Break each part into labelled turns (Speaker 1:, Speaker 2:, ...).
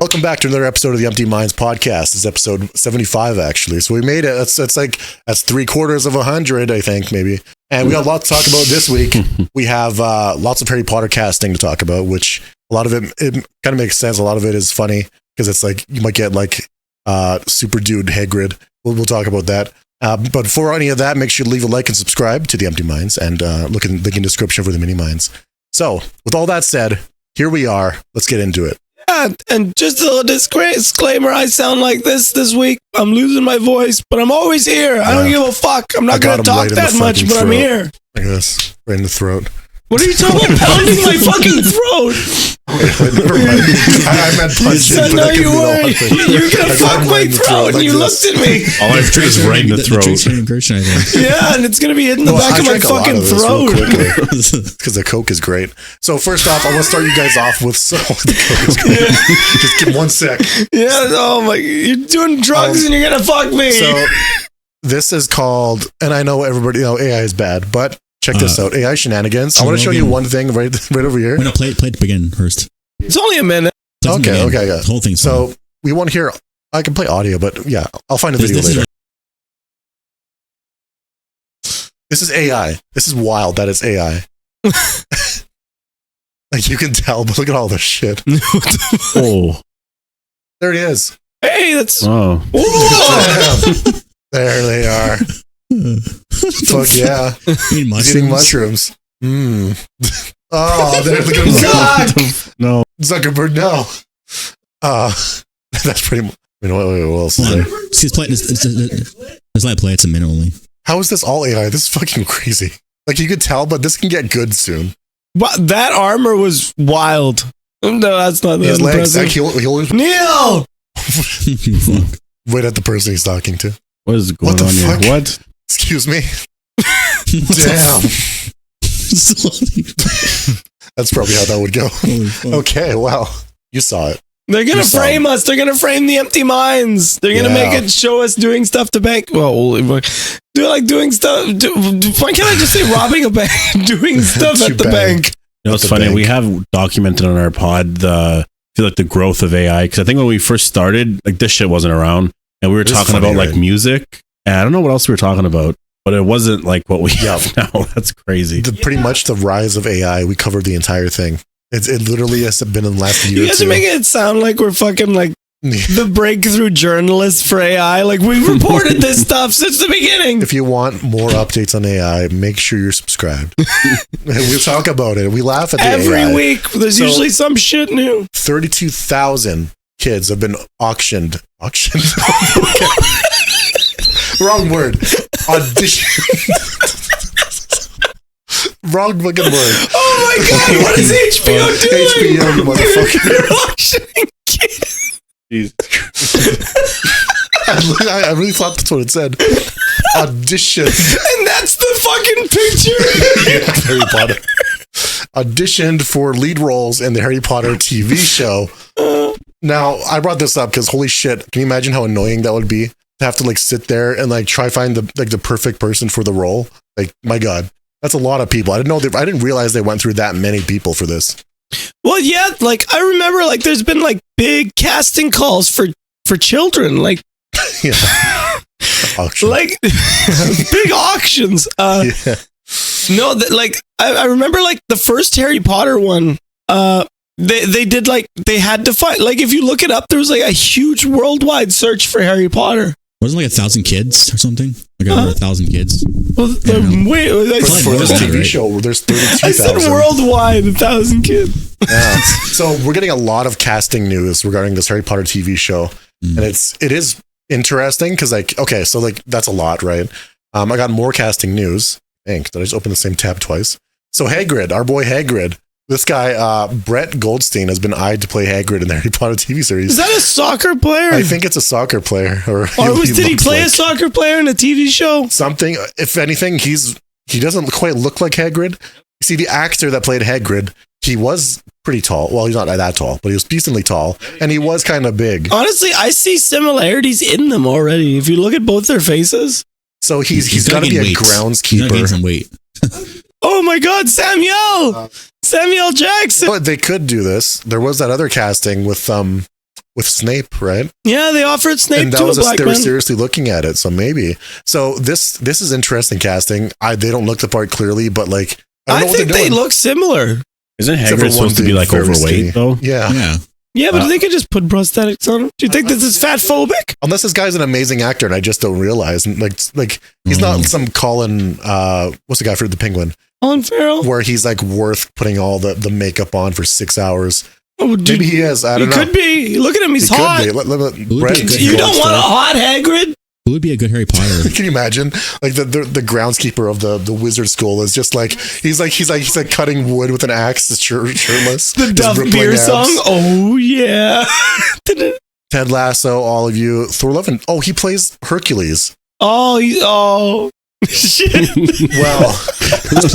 Speaker 1: welcome back to another episode of the Empty Minds podcast. This is episode 75, actually. So we made it. That's 3/4 of 100, I think, maybe. And we got a lot to talk about this week. We have lots of Harry Potter casting to talk about, which a lot of it kind of makes sense. A lot of it is funny because it's like you might get like super dude Hagrid. We'll talk about that. But before any of that, make sure to leave a like and subscribe to the Empty Minds and look in the description for the mini minds. So with all that said, here we are. Let's get into it.
Speaker 2: Yeah, and just a little disclaimer, I sound like this week. I'm losing my voice, but I'm always here. I don't give a fuck. I'm not going to talk that much, but I'm here.
Speaker 1: Like this, right in the throat.
Speaker 2: What are you talking about? Pounding my fucking throat?
Speaker 1: Never mind. I meant punching.
Speaker 2: No, you weren't. You're going to fuck my throat, and you looked at me.
Speaker 3: All I have to do is right in the throat.
Speaker 2: Yeah, and it's going to be hitting the back of my fucking throat.
Speaker 1: Because the Coke is great. So first off, I want to start you guys off with the Coke is great. Just give 1 sec.
Speaker 2: Yeah, oh my, you're doing drugs and you're going to fuck me.
Speaker 1: So this is called, and I know everybody, AI is bad, but check this out. AI shenanigans. I want to show you one thing right over here.
Speaker 4: No, play it to begin first.
Speaker 2: It's only a minute.
Speaker 1: Okay, yeah.
Speaker 4: The whole thing's
Speaker 1: so we want to hear, I can play audio, but yeah, I'll find a video later. This is AI. This is wild that it's AI. Like you can tell, but look at all this shit.
Speaker 3: Oh.
Speaker 1: There it is.
Speaker 2: Hey, that's...
Speaker 3: Oh.
Speaker 1: There they are. Fuck yeah. Eating mushrooms. Oh, there, look at him.
Speaker 3: No.
Speaker 1: Zuckerberg, no. That's pretty much. What else is there?
Speaker 4: Just let it play. It's a minute only.
Speaker 1: How is this all AI? This is fucking crazy. Like you could tell, but this can get good soon.
Speaker 2: But that armor was wild. No, that's not
Speaker 1: his legs. Like he always
Speaker 2: Neil.
Speaker 1: Wait at the person he's talking to.
Speaker 3: What is going on here? What?
Speaker 1: Excuse me. Damn. That's probably how that would go. Okay, well, you saw it.
Speaker 2: They're going to frame us. They're going to frame the Empty Minds. They're going to make it show us doing stuff to bank. Well, doing stuff. Why can't I just say robbing a bank? Doing stuff at the bank.
Speaker 3: You know, it's funny. We have documented on our pod the growth of AI. Because I think when we first started, like this shit wasn't around. And we were talking about like music. And I don't know what else we were talking about. But it wasn't like what we have now. That's crazy.
Speaker 1: Pretty much the rise of AI. We covered the entire thing. It literally has been in the last year.
Speaker 2: You guys are making it sound like we're fucking like the breakthrough journalists for AI. Like we've reported this stuff since the beginning.
Speaker 1: If you want more updates on AI, make sure you're subscribed. We'll talk about it. We laugh at the
Speaker 2: every
Speaker 1: AI.
Speaker 2: week. There's usually some shit new.
Speaker 1: 32,000 kids have been auctioned. Wrong word. Auditioned. Wrong fucking word.
Speaker 2: Oh my god, what is HBO doing?
Speaker 1: HBO, you motherfucker.
Speaker 2: They're auctioning kids.
Speaker 1: I really thought that's what it said. Audition.
Speaker 2: And that's the fucking picture.
Speaker 1: Yeah, Harry Potter. Auditioned for lead roles in the Harry Potter TV show. Now, I brought this up because holy shit, can you imagine how annoying that would be? To have to like sit there and like try find the perfect person for the role. Like, my God. That's a lot of people. I didn't realize they went through that many people for this.
Speaker 2: Well, yeah, like I remember like there's been like big casting calls for children, like
Speaker 1: Auction.
Speaker 2: like big auctions.
Speaker 1: Yeah.
Speaker 2: No, like I remember like the first Harry Potter one, they did like they had to find, like if you look it up, there was like a huge worldwide search for Harry Potter.
Speaker 4: Wasn't it like 1,000 kids or something? Like over 1,000 kids.
Speaker 2: Well, wait,
Speaker 1: for this TV show, there's 32,000.
Speaker 2: I said worldwide, 1,000 kids.
Speaker 1: Yeah. So we're getting a lot of casting news regarding this Harry Potter TV show, and it is interesting because like so like that's a lot, right? I got more casting news. Did I just open the same tab twice? So Hagrid, our boy Hagrid. This guy, Brett Goldstein, has been eyed to play Hagrid in the Harry Potter TV series.
Speaker 2: Is that a soccer player?
Speaker 1: I think it's a soccer player.
Speaker 2: Did he play a soccer player in a TV show?
Speaker 1: Something. If anything, he doesn't quite look like Hagrid. See, the actor that played Hagrid, he was pretty tall. Well, he's not that tall, but he was decently tall, and he was kind of big.
Speaker 2: Honestly, I see similarities in them already. If you look at both their faces.
Speaker 1: So he's got to be a groundskeeper.
Speaker 4: Gain some weight.
Speaker 2: Oh my God, Samuel Jackson.
Speaker 1: But they could do this. There was that other casting with with Snape, right?
Speaker 2: Yeah, they offered Snape
Speaker 1: and that
Speaker 2: to
Speaker 1: was
Speaker 2: a black
Speaker 1: they were
Speaker 2: man.
Speaker 1: seriously looking at it, so maybe. So this is interesting casting. They don't look the part clearly, but like I don't know what
Speaker 2: think
Speaker 1: they're
Speaker 2: they
Speaker 1: doing.
Speaker 2: look similar.
Speaker 3: Isn't
Speaker 1: Except for
Speaker 3: Hagrid supposed to be
Speaker 1: one
Speaker 3: like
Speaker 1: dude very
Speaker 3: overweight
Speaker 1: skinny.
Speaker 3: though?
Speaker 1: Yeah.
Speaker 4: Yeah.
Speaker 2: Yeah, but they could just put prosthetics on him. Do you think this is fat phobic?
Speaker 1: Unless this guy's an amazing actor and I just don't realize. And like he's not some Colin. What's the guy for the Penguin?
Speaker 2: Colin Farrell?
Speaker 1: Where he's like worth putting all the makeup on for 6 hours.
Speaker 2: Oh, dude,
Speaker 1: Maybe he is. I don't know.
Speaker 2: He could be. Look at him. He's
Speaker 1: He
Speaker 2: hot.
Speaker 1: could be. Brett,
Speaker 2: You don't want a hot Hagrid?
Speaker 4: Who would be a good Harry Potter?
Speaker 1: Can you imagine? Like the groundskeeper of the wizard school is just like he's like cutting wood with an axe, shirtless.
Speaker 2: The
Speaker 1: just
Speaker 2: Duff
Speaker 1: rippling
Speaker 2: Beer
Speaker 1: abs.
Speaker 2: song? Oh, yeah.
Speaker 1: Ted Lasso, all of you. Thor Love and he plays Hercules.
Speaker 2: Oh, shit.
Speaker 1: Well,
Speaker 4: Who's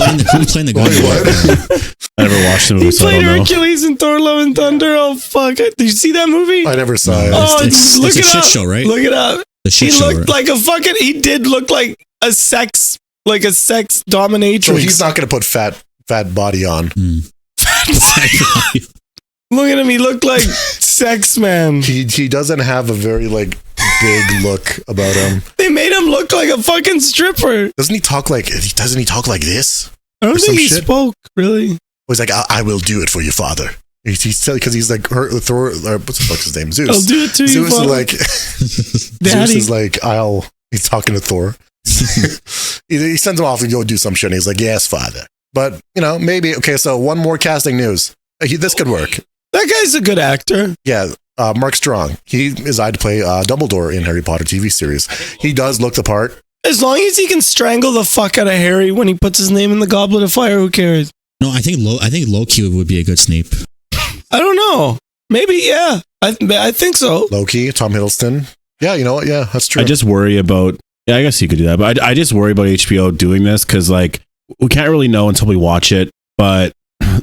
Speaker 4: playing the
Speaker 1: wait,
Speaker 4: gun?
Speaker 1: what?
Speaker 3: I never watched the movie,
Speaker 2: He
Speaker 3: so I
Speaker 2: played
Speaker 3: don't know.
Speaker 2: Hercules in Thor Love and Thunder. Oh, fuck. Did you see that movie?
Speaker 1: I never saw it.
Speaker 2: Oh,
Speaker 4: It's
Speaker 2: look
Speaker 4: a
Speaker 2: it
Speaker 4: shit
Speaker 2: up.
Speaker 4: show, right?
Speaker 2: Look it up.
Speaker 4: The shit
Speaker 2: He
Speaker 4: show,
Speaker 2: looked
Speaker 4: right?
Speaker 2: like he did look like a sex dominatrix.
Speaker 1: So he's not going to put fat body on.
Speaker 2: Look at him. He looked like sex man.
Speaker 1: He doesn't have a very like big look about him.
Speaker 2: They made him look like a fucking stripper.
Speaker 1: Doesn't he talk like this?
Speaker 2: I don't
Speaker 1: Or
Speaker 2: think
Speaker 1: some
Speaker 2: he
Speaker 1: shit?
Speaker 2: spoke, really.
Speaker 1: He's like, I will do it for you, father. He's because he's like Thor. Or what's the fuck's his name? Zeus.
Speaker 2: I'll do it to you,
Speaker 1: Zeus is
Speaker 2: father.
Speaker 1: like
Speaker 2: Daddy.
Speaker 1: Zeus is like he's talking to Thor. he sends him off to go do some shit. And he's like, yes, father. But maybe okay. So one more casting news. This could work.
Speaker 2: That guy's a good actor.
Speaker 1: Yeah. Mark Strong. He is to play Dumbledore in Harry Potter TV series. He does look the part.
Speaker 2: As long as he can strangle the fuck out of Harry when he puts his name in the Goblet of Fire, who cares?
Speaker 4: No, I think Loki would be a good Snape.
Speaker 2: I don't know. Maybe, yeah. I think so.
Speaker 1: Loki, Tom Hiddleston. Yeah, you know what? Yeah, that's true.
Speaker 3: I just worry about. Yeah, I guess you could do that, but I just worry about HBO doing this because like we can't really know until we watch it. But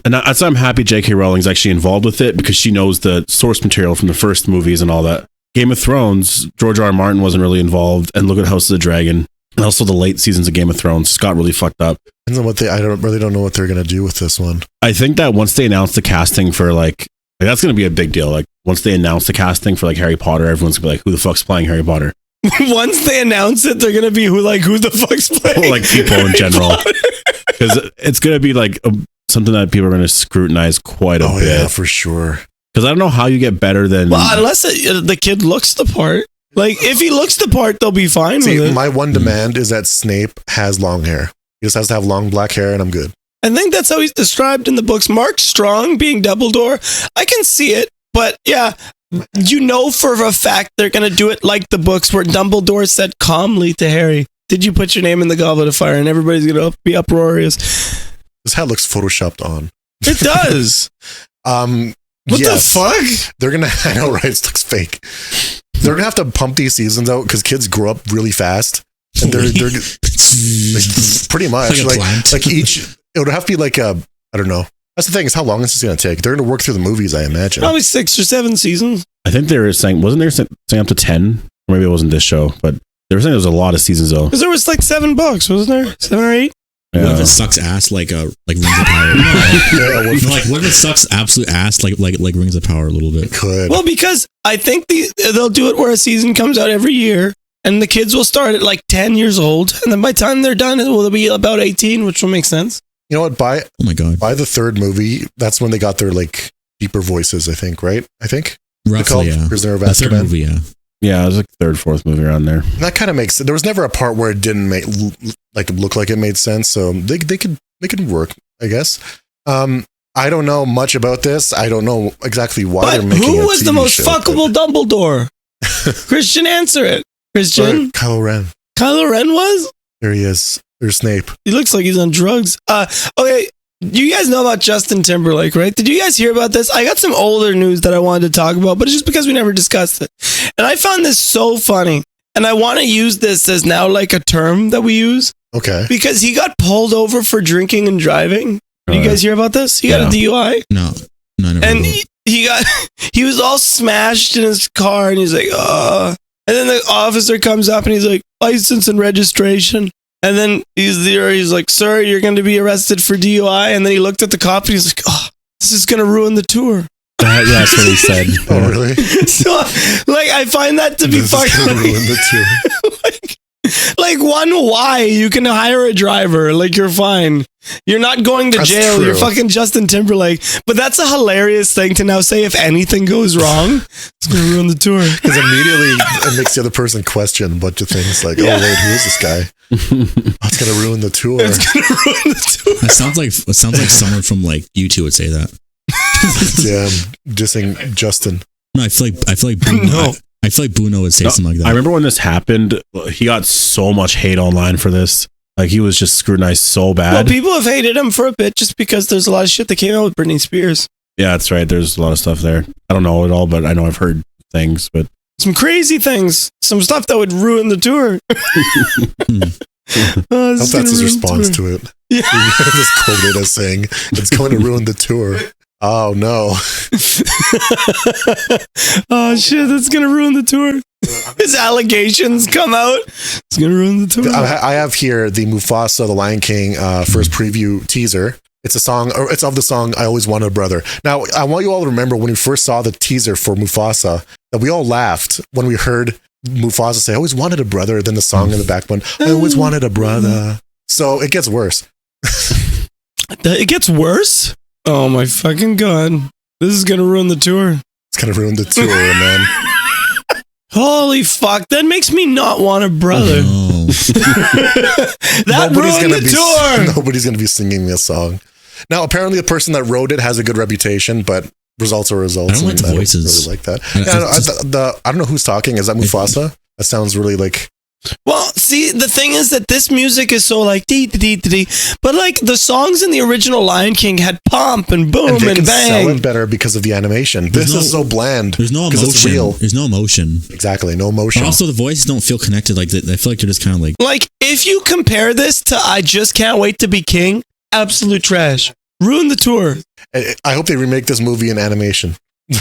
Speaker 3: and that's why I'm happy J.K. Rowling's actually involved with it because she knows the source material from the first movies and all that. Game of Thrones, George R. R. Martin wasn't really involved, and look at House of the Dragon, and also the late seasons of Game of Thrones got really fucked up.
Speaker 1: Depends on what I really don't know what they're gonna do with this one.
Speaker 3: I think that once they announce the casting for like that's gonna be a big deal. Like once they announce the casting for like Harry Potter, everyone's gonna be like, "Who the fuck's playing Harry Potter?"
Speaker 2: Once they announce it, they're gonna be who the fuck's playing?
Speaker 3: Like people in general, because it's gonna be like something that people are gonna scrutinize quite a bit.
Speaker 1: Yeah, for sure.
Speaker 3: Because I don't know how you get better than.
Speaker 2: Well, unless the kid looks the part. Like, if he looks the part, they'll be fine with it.
Speaker 1: My one demand is that Snape has long hair. He just has to have long black hair, and I'm good.
Speaker 2: I think that's how he's described in the books. Mark Strong being Dumbledore, I can see it, but yeah, for a fact they're going to do it like the books where Dumbledore said calmly to Harry, "Did you put your name in the Goblet of Fire?" And everybody's going to be uproarious.
Speaker 1: This hat looks photoshopped on.
Speaker 2: It does. What the fuck?
Speaker 1: They're gonna. I know, right? It looks fake. They're gonna have to pump these seasons out because kids grow up really fast, and they're like, pretty much like each. It would have to be like I don't know. That's the thing is how long is this gonna take? They're gonna work through the movies, I imagine.
Speaker 2: Probably 6 or 7 seasons.
Speaker 3: I think they were saying, wasn't there saying up to 10? Or maybe it wasn't this show, but they were saying there was a lot of seasons though.
Speaker 2: Because there was like 7 books, wasn't there? 7 or 8.
Speaker 3: Yeah.
Speaker 4: What if it sucks ass like Rings of Power? What if it sucks absolute ass like Rings of Power a little bit?
Speaker 1: Could.
Speaker 2: Well, because I think they'll do it where a season comes out every year, and the kids will start at like 10 years old, and then by the time they're done, it will be about 18, which will make sense.
Speaker 1: You know what?
Speaker 4: Oh my god!
Speaker 1: By the third movie, that's when they got their like deeper voices. I think, right?
Speaker 4: Roughly, yeah.
Speaker 1: Prisoner of
Speaker 4: The third
Speaker 1: Azkaban.
Speaker 4: movie, yeah.
Speaker 3: Yeah, it was like third, fourth movie around there.
Speaker 1: And that kind of makes. There was never a part where it didn't look like it made sense. So they could work, I guess. I don't know much about this. I don't know exactly why
Speaker 2: But
Speaker 1: they're making.
Speaker 2: who
Speaker 1: a
Speaker 2: was the
Speaker 1: TV
Speaker 2: most
Speaker 1: show,
Speaker 2: fuckable Dumbledore? Christian, answer it. Christian,
Speaker 1: Kylo Ren.
Speaker 2: Kylo Ren was.
Speaker 1: There he is. There's Snape.
Speaker 2: He looks like he's on drugs. Okay. You guys know about Justin Timberlake, right? Did you guys hear about this? I got some older news that I wanted to talk about, but it's just because we never discussed it. And I found this so funny. And I want to use this as now like a term that we use.
Speaker 1: Okay.
Speaker 2: Because he got pulled over for drinking and driving. Did you guys hear about this? He got a DUI.
Speaker 4: No, I never.
Speaker 2: And he was all smashed in his car and he's like, and then the officer comes up and he's like, license and registration. And then he's like, sir, you're going to be arrested for DUI. And then he looked at the cop and he's like, oh, this is going to ruin the tour.
Speaker 3: That's what he said.
Speaker 1: Oh, really?
Speaker 2: So, like, I find that to be
Speaker 1: This is gonna
Speaker 2: fucking
Speaker 1: ruin the tour.
Speaker 2: like one. Why you can hire a driver? Like, you're fine. You're not going to
Speaker 1: That's
Speaker 2: jail.
Speaker 1: true.
Speaker 2: You're fucking Justin Timberlake. But that's a hilarious thing to now say. If anything goes wrong, it's gonna ruin the tour.
Speaker 1: Because immediately it makes the other person question a bunch of things like,
Speaker 2: Yeah.
Speaker 1: oh, wait, who is this guy? Oh, it's going to ruin the tour.
Speaker 2: It's gonna ruin the tour.
Speaker 4: It sounds like someone from like U2 would say that.
Speaker 1: Yeah, dissing Justin.
Speaker 4: No, I feel like Bruno,
Speaker 2: No.
Speaker 4: I feel like Bruno would say something like that.
Speaker 3: I remember when this happened, he got so much hate online for this. Like, he was just scrutinized so
Speaker 2: Well,
Speaker 3: bad.
Speaker 2: people have hated him for a bit just because there's a lot of shit that came out with Britney Spears.
Speaker 3: Yeah, that's right. There's a lot of stuff there. I don't know it all, but I know I've heard things. But
Speaker 2: Some crazy things. Some stuff that would ruin the tour.
Speaker 1: I hope that's his response to it.
Speaker 2: Yeah.
Speaker 1: Just quoted as saying, it's going to ruin the tour. Oh, no.
Speaker 2: Oh shit, that's gonna ruin the tour. His allegations come out. It's gonna ruin the tour.
Speaker 1: I have here the Mufasa, the Lion King first preview teaser. It's a song, or it's of the song I Always Wanted a Brother. Now, I want you all to remember when we first saw the teaser for Mufasa, that we all laughed when we heard Mufasa say, I always wanted a brother, then the song in the back one, I always wanted a brother. So it gets worse.
Speaker 2: It gets worse? Oh my fucking god. This is gonna ruin the tour.
Speaker 1: It's going to ruin the tour, man.
Speaker 2: Holy fuck, that makes me not want a brother.
Speaker 4: Oh,
Speaker 2: That ruined the tour.
Speaker 1: Nobody's going to be singing this song. Now, apparently the person that wrote it has a good reputation, but results are results.
Speaker 4: I don't like
Speaker 1: and
Speaker 4: the voices.
Speaker 1: Really like that.
Speaker 4: I
Speaker 1: I don't know who's talking. Is that Mufasa? That sounds really like...
Speaker 2: Well, see, the thing is that this music is so like dee dee dee dee, but like the songs in the original Lion King had pomp and boom
Speaker 1: And they can sell
Speaker 2: bang.
Speaker 1: it better because of the animation. This is so bland.
Speaker 4: there's no
Speaker 1: 'cause it's
Speaker 4: emotion.
Speaker 1: real.
Speaker 4: There's no emotion.
Speaker 1: Exactly, no emotion.
Speaker 4: But also, the voices don't feel connected. Like I feel like they're just kind of like.
Speaker 2: Like, if you compare this to I Just Can't Wait to Be King, absolute trash. Ruin the tour.
Speaker 1: I hope they remake this movie in animation.
Speaker 4: They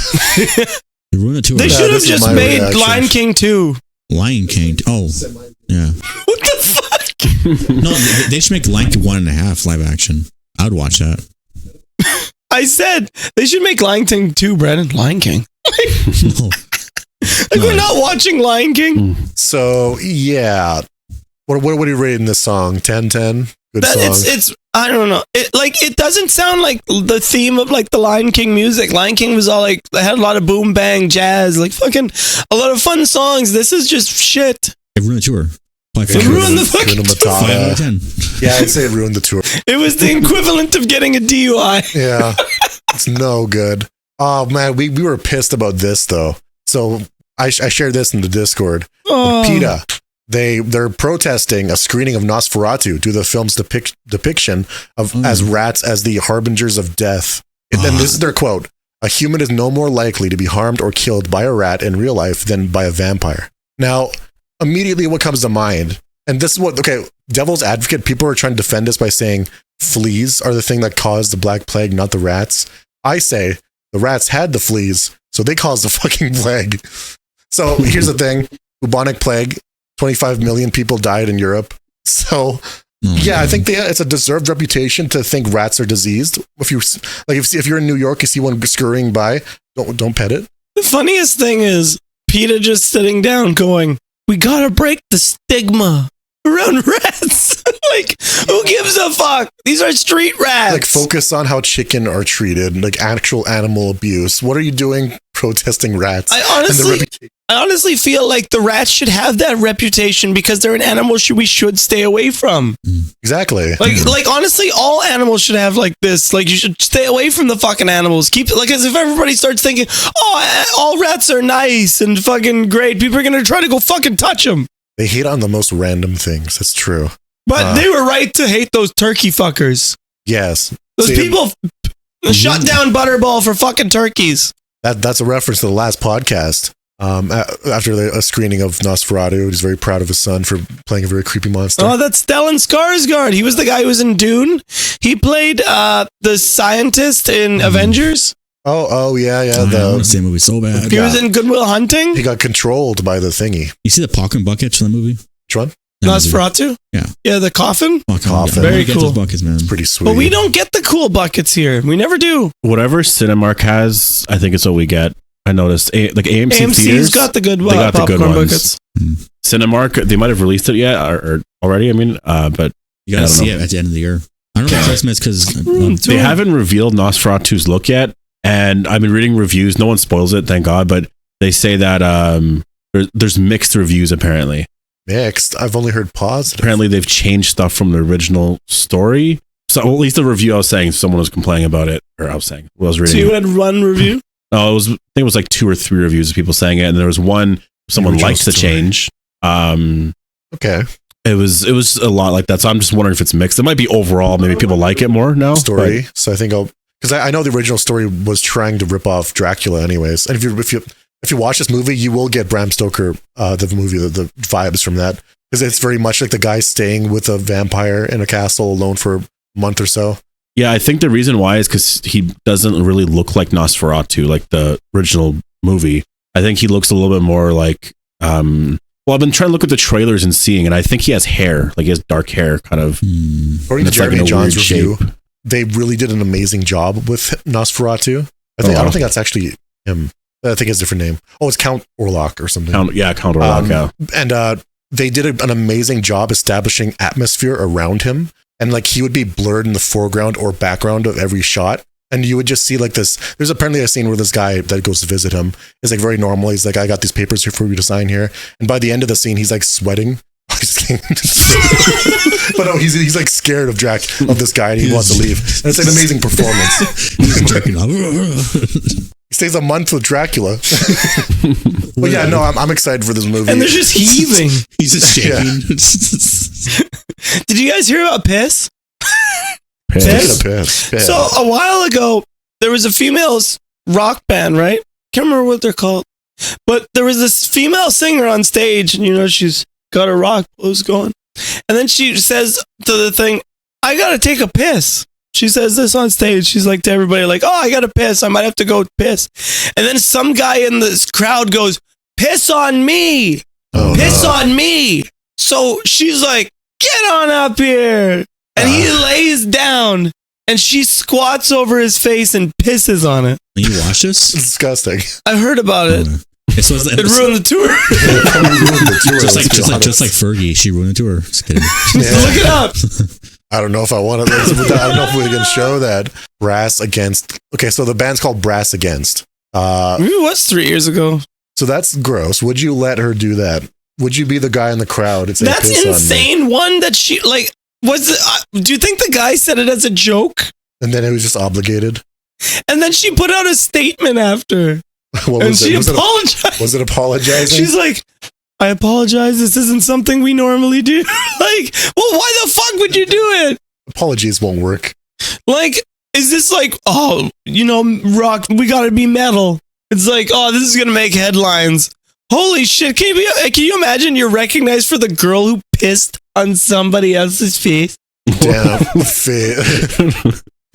Speaker 4: ruin the tour.
Speaker 2: They
Speaker 1: Yeah,
Speaker 2: should have
Speaker 1: this is
Speaker 2: just
Speaker 1: my
Speaker 2: made
Speaker 1: reaction.
Speaker 2: Lion King 2.
Speaker 4: Lion King. Oh, yeah.
Speaker 2: What the fuck?
Speaker 4: No, they should make Lion King 1.5 live action. I would watch that.
Speaker 2: I said they should make Lion King 2, Brandon. Lion King.
Speaker 4: No.
Speaker 2: Like, we're not watching Lion King.
Speaker 1: So, yeah. What are you rating this song? 10-10? Good
Speaker 2: That,
Speaker 1: song.
Speaker 2: it's I don't know. It doesn't sound like the theme of like the Lion King music. Lion King was all like, they had a lot of boom bang jazz, like fucking a lot of fun songs. This is just shit.
Speaker 4: It ruined the tour.
Speaker 2: It ruined the fucking
Speaker 1: Hakuna
Speaker 2: tour.
Speaker 4: 5 out of
Speaker 1: Matata.
Speaker 4: 10.
Speaker 1: Yeah, I'd say it ruined the tour.
Speaker 2: It was the equivalent of getting a DUI.
Speaker 1: Yeah, it's no good. Oh man, we were pissed about this though. So I shared this in the Discord.
Speaker 2: Oh.
Speaker 1: PETA, they're protesting a screening of Nosferatu due to the film's depiction of as rats as the harbingers of death. And then this is their quote: "A human is no more likely to be harmed or killed by a rat in real life than by a vampire." Now, immediately what comes to mind, and this is what, okay, devil's advocate, people are trying to defend this by saying fleas are the thing that caused the Black Plague, not the rats. I say the rats had the fleas, so they caused the fucking plague. So here's the thing: bubonic plague, 25 million people died in Europe. So yeah, I think it's a deserved reputation to think rats are diseased. If you like, if you're in New York, you see one scurrying by, don't pet it.
Speaker 2: The funniest thing is PETA just sitting down going, we gotta break the stigma around rats. Like, who gives a fuck? These are street rats.
Speaker 1: Like, focus on how chicken are treated, like actual animal abuse. What are you doing protesting rats?
Speaker 2: I honestly feel like the rats should have that reputation because they're an animal we should stay away from.
Speaker 1: Exactly.
Speaker 2: Like honestly, all animals should have like this. Like, you should stay away from the fucking animals. Keep like, as if everybody starts thinking, oh, all rats are nice and fucking great. People are gonna try to go fucking touch them.
Speaker 1: They hate on the most random things. That's true.
Speaker 2: But they were right to hate those turkey fuckers.
Speaker 1: Yes.
Speaker 2: Those people shut down Butterball for fucking turkeys.
Speaker 1: That's a reference to the last podcast. After a screening of Nosferatu, he's very proud of his son for playing a very creepy monster.
Speaker 2: Oh, that's Stellan Skarsgård. He was the guy who was in Dune. He played the scientist in Avengers.
Speaker 1: Oh yeah.
Speaker 4: I want to see the movie so bad.
Speaker 2: He was in Good Will Hunting.
Speaker 1: He got controlled by the thingy.
Speaker 4: You see the Pock and Buckets in the movie?
Speaker 1: Which one?
Speaker 2: Nosferatu?
Speaker 4: Yeah.
Speaker 2: Yeah, the coffin?
Speaker 1: Coffin.
Speaker 2: Very
Speaker 4: Get
Speaker 2: cool.
Speaker 4: those buckets, man.
Speaker 1: Pretty sweet.
Speaker 2: But we don't get the cool buckets here. We never do.
Speaker 3: Whatever Cinemark has, I think it's what we get. I noticed like AMC
Speaker 2: AMC's
Speaker 3: theaters
Speaker 2: got the good
Speaker 3: they got the
Speaker 2: popcorn
Speaker 3: good ones.
Speaker 2: buckets.
Speaker 3: Cinemark, they might have released it yet or already. I mean, but
Speaker 4: You gotta
Speaker 3: I don't
Speaker 4: see
Speaker 3: know.
Speaker 4: it at the end of the year. I don't know if Christmas because
Speaker 3: they haven't revealed Nosferatu's look yet. And I've been reading reviews. No one spoils it, thank God. But they say that there's mixed reviews apparently.
Speaker 1: Mixed. I've only heard positive.
Speaker 3: Apparently they've changed stuff from the original story. So at least the review I was saying, someone was complaining about it, or I was saying, well, I was reading.
Speaker 2: So you had one review?
Speaker 3: No, I think it was like 2 or 3 reviews of people saying it, and there was one someone
Speaker 1: Original
Speaker 3: liked the
Speaker 1: story.
Speaker 3: change.
Speaker 1: Okay.
Speaker 3: It was a lot like that. So I'm just wondering if it's mixed. It might be overall, maybe people like it more now.
Speaker 1: Story. So I think because I know the original story was trying to rip off Dracula, anyways. And if you watch this movie, you will get Bram Stoker, the movie, the vibes from that, because it's very much like the guy staying with a vampire in a castle alone for a month or so.
Speaker 3: Yeah, I think the reason why is because he doesn't really look like Nosferatu, like the original movie. I think he looks a little bit more like. Well, I've been trying to look at the trailers and seeing, and I think he has hair, like he has dark hair, kind of.
Speaker 1: According to
Speaker 3: It's like
Speaker 1: Jeremy
Speaker 3: in a
Speaker 1: John's
Speaker 3: weird
Speaker 1: review,
Speaker 3: shape.
Speaker 1: they really did an amazing job with Nosferatu. I
Speaker 3: wow.
Speaker 1: don't think that's actually him. I think it's a different name. Oh, it's Count Orlok or something.
Speaker 3: Count Orlok, yeah.
Speaker 1: And they did an amazing job establishing atmosphere around him. And like he would be blurred in the foreground or background of every shot. And you would just see like this. There's apparently a scene where this guy that goes to visit him is like very normal. He's like, I got these papers here for you to sign here. And by the end of the scene, he's like sweating. But no, he's like scared of this guy and he wants to leave. And it's like an amazing performance.
Speaker 4: He's jerking off.
Speaker 1: He stays a month with Dracula. But yeah, no, I'm excited for this movie.
Speaker 2: And they're just heaving.
Speaker 4: He's just shaking.
Speaker 2: Did you guys hear about Piss?
Speaker 1: Piss.
Speaker 2: So a while ago, there was a female rock band, right? Can't remember what they're called. But there was this female singer on stage, and she's got her rock pose going. And then she says to the thing, I gotta take a piss. She says this on stage. She's like to everybody, like, oh, I gotta piss. I might have to go piss. And then some guy in this crowd goes, piss on me. Piss on me. So she's like, get on up here. And he lays down and she squats over his face and pisses on it.
Speaker 4: You watch this?
Speaker 1: It's disgusting.
Speaker 2: I heard about it.
Speaker 4: So
Speaker 2: It ruined the tour.
Speaker 4: just like Fergie, she ruined the tour. Just kidding.
Speaker 2: Look it up.
Speaker 1: I don't know if I want to. I don't know if we can show that. Brass Against. Okay, so the band's called Brass Against.
Speaker 2: Maybe it was 3 years ago.
Speaker 1: So that's gross. Would you let her do that? Would you be the guy in the crowd? It's
Speaker 2: That's insane. One that she like was. Do you think the guy said it as a joke?
Speaker 1: And then it was just obligated.
Speaker 2: And then she put out a statement after.
Speaker 1: What
Speaker 2: And
Speaker 1: was
Speaker 2: she
Speaker 1: it?
Speaker 2: apologized.
Speaker 1: Was it apologizing?
Speaker 2: She's like, I apologize. This isn't something we normally do. Like, well, why the fuck would you do it?
Speaker 1: Apologies won't work.
Speaker 2: Like, is this like, oh, rock, we gotta be metal. It's like, oh, this is gonna make headlines. Holy shit. Can you imagine you're recognized for the girl who pissed on somebody else's face?
Speaker 1: Damn.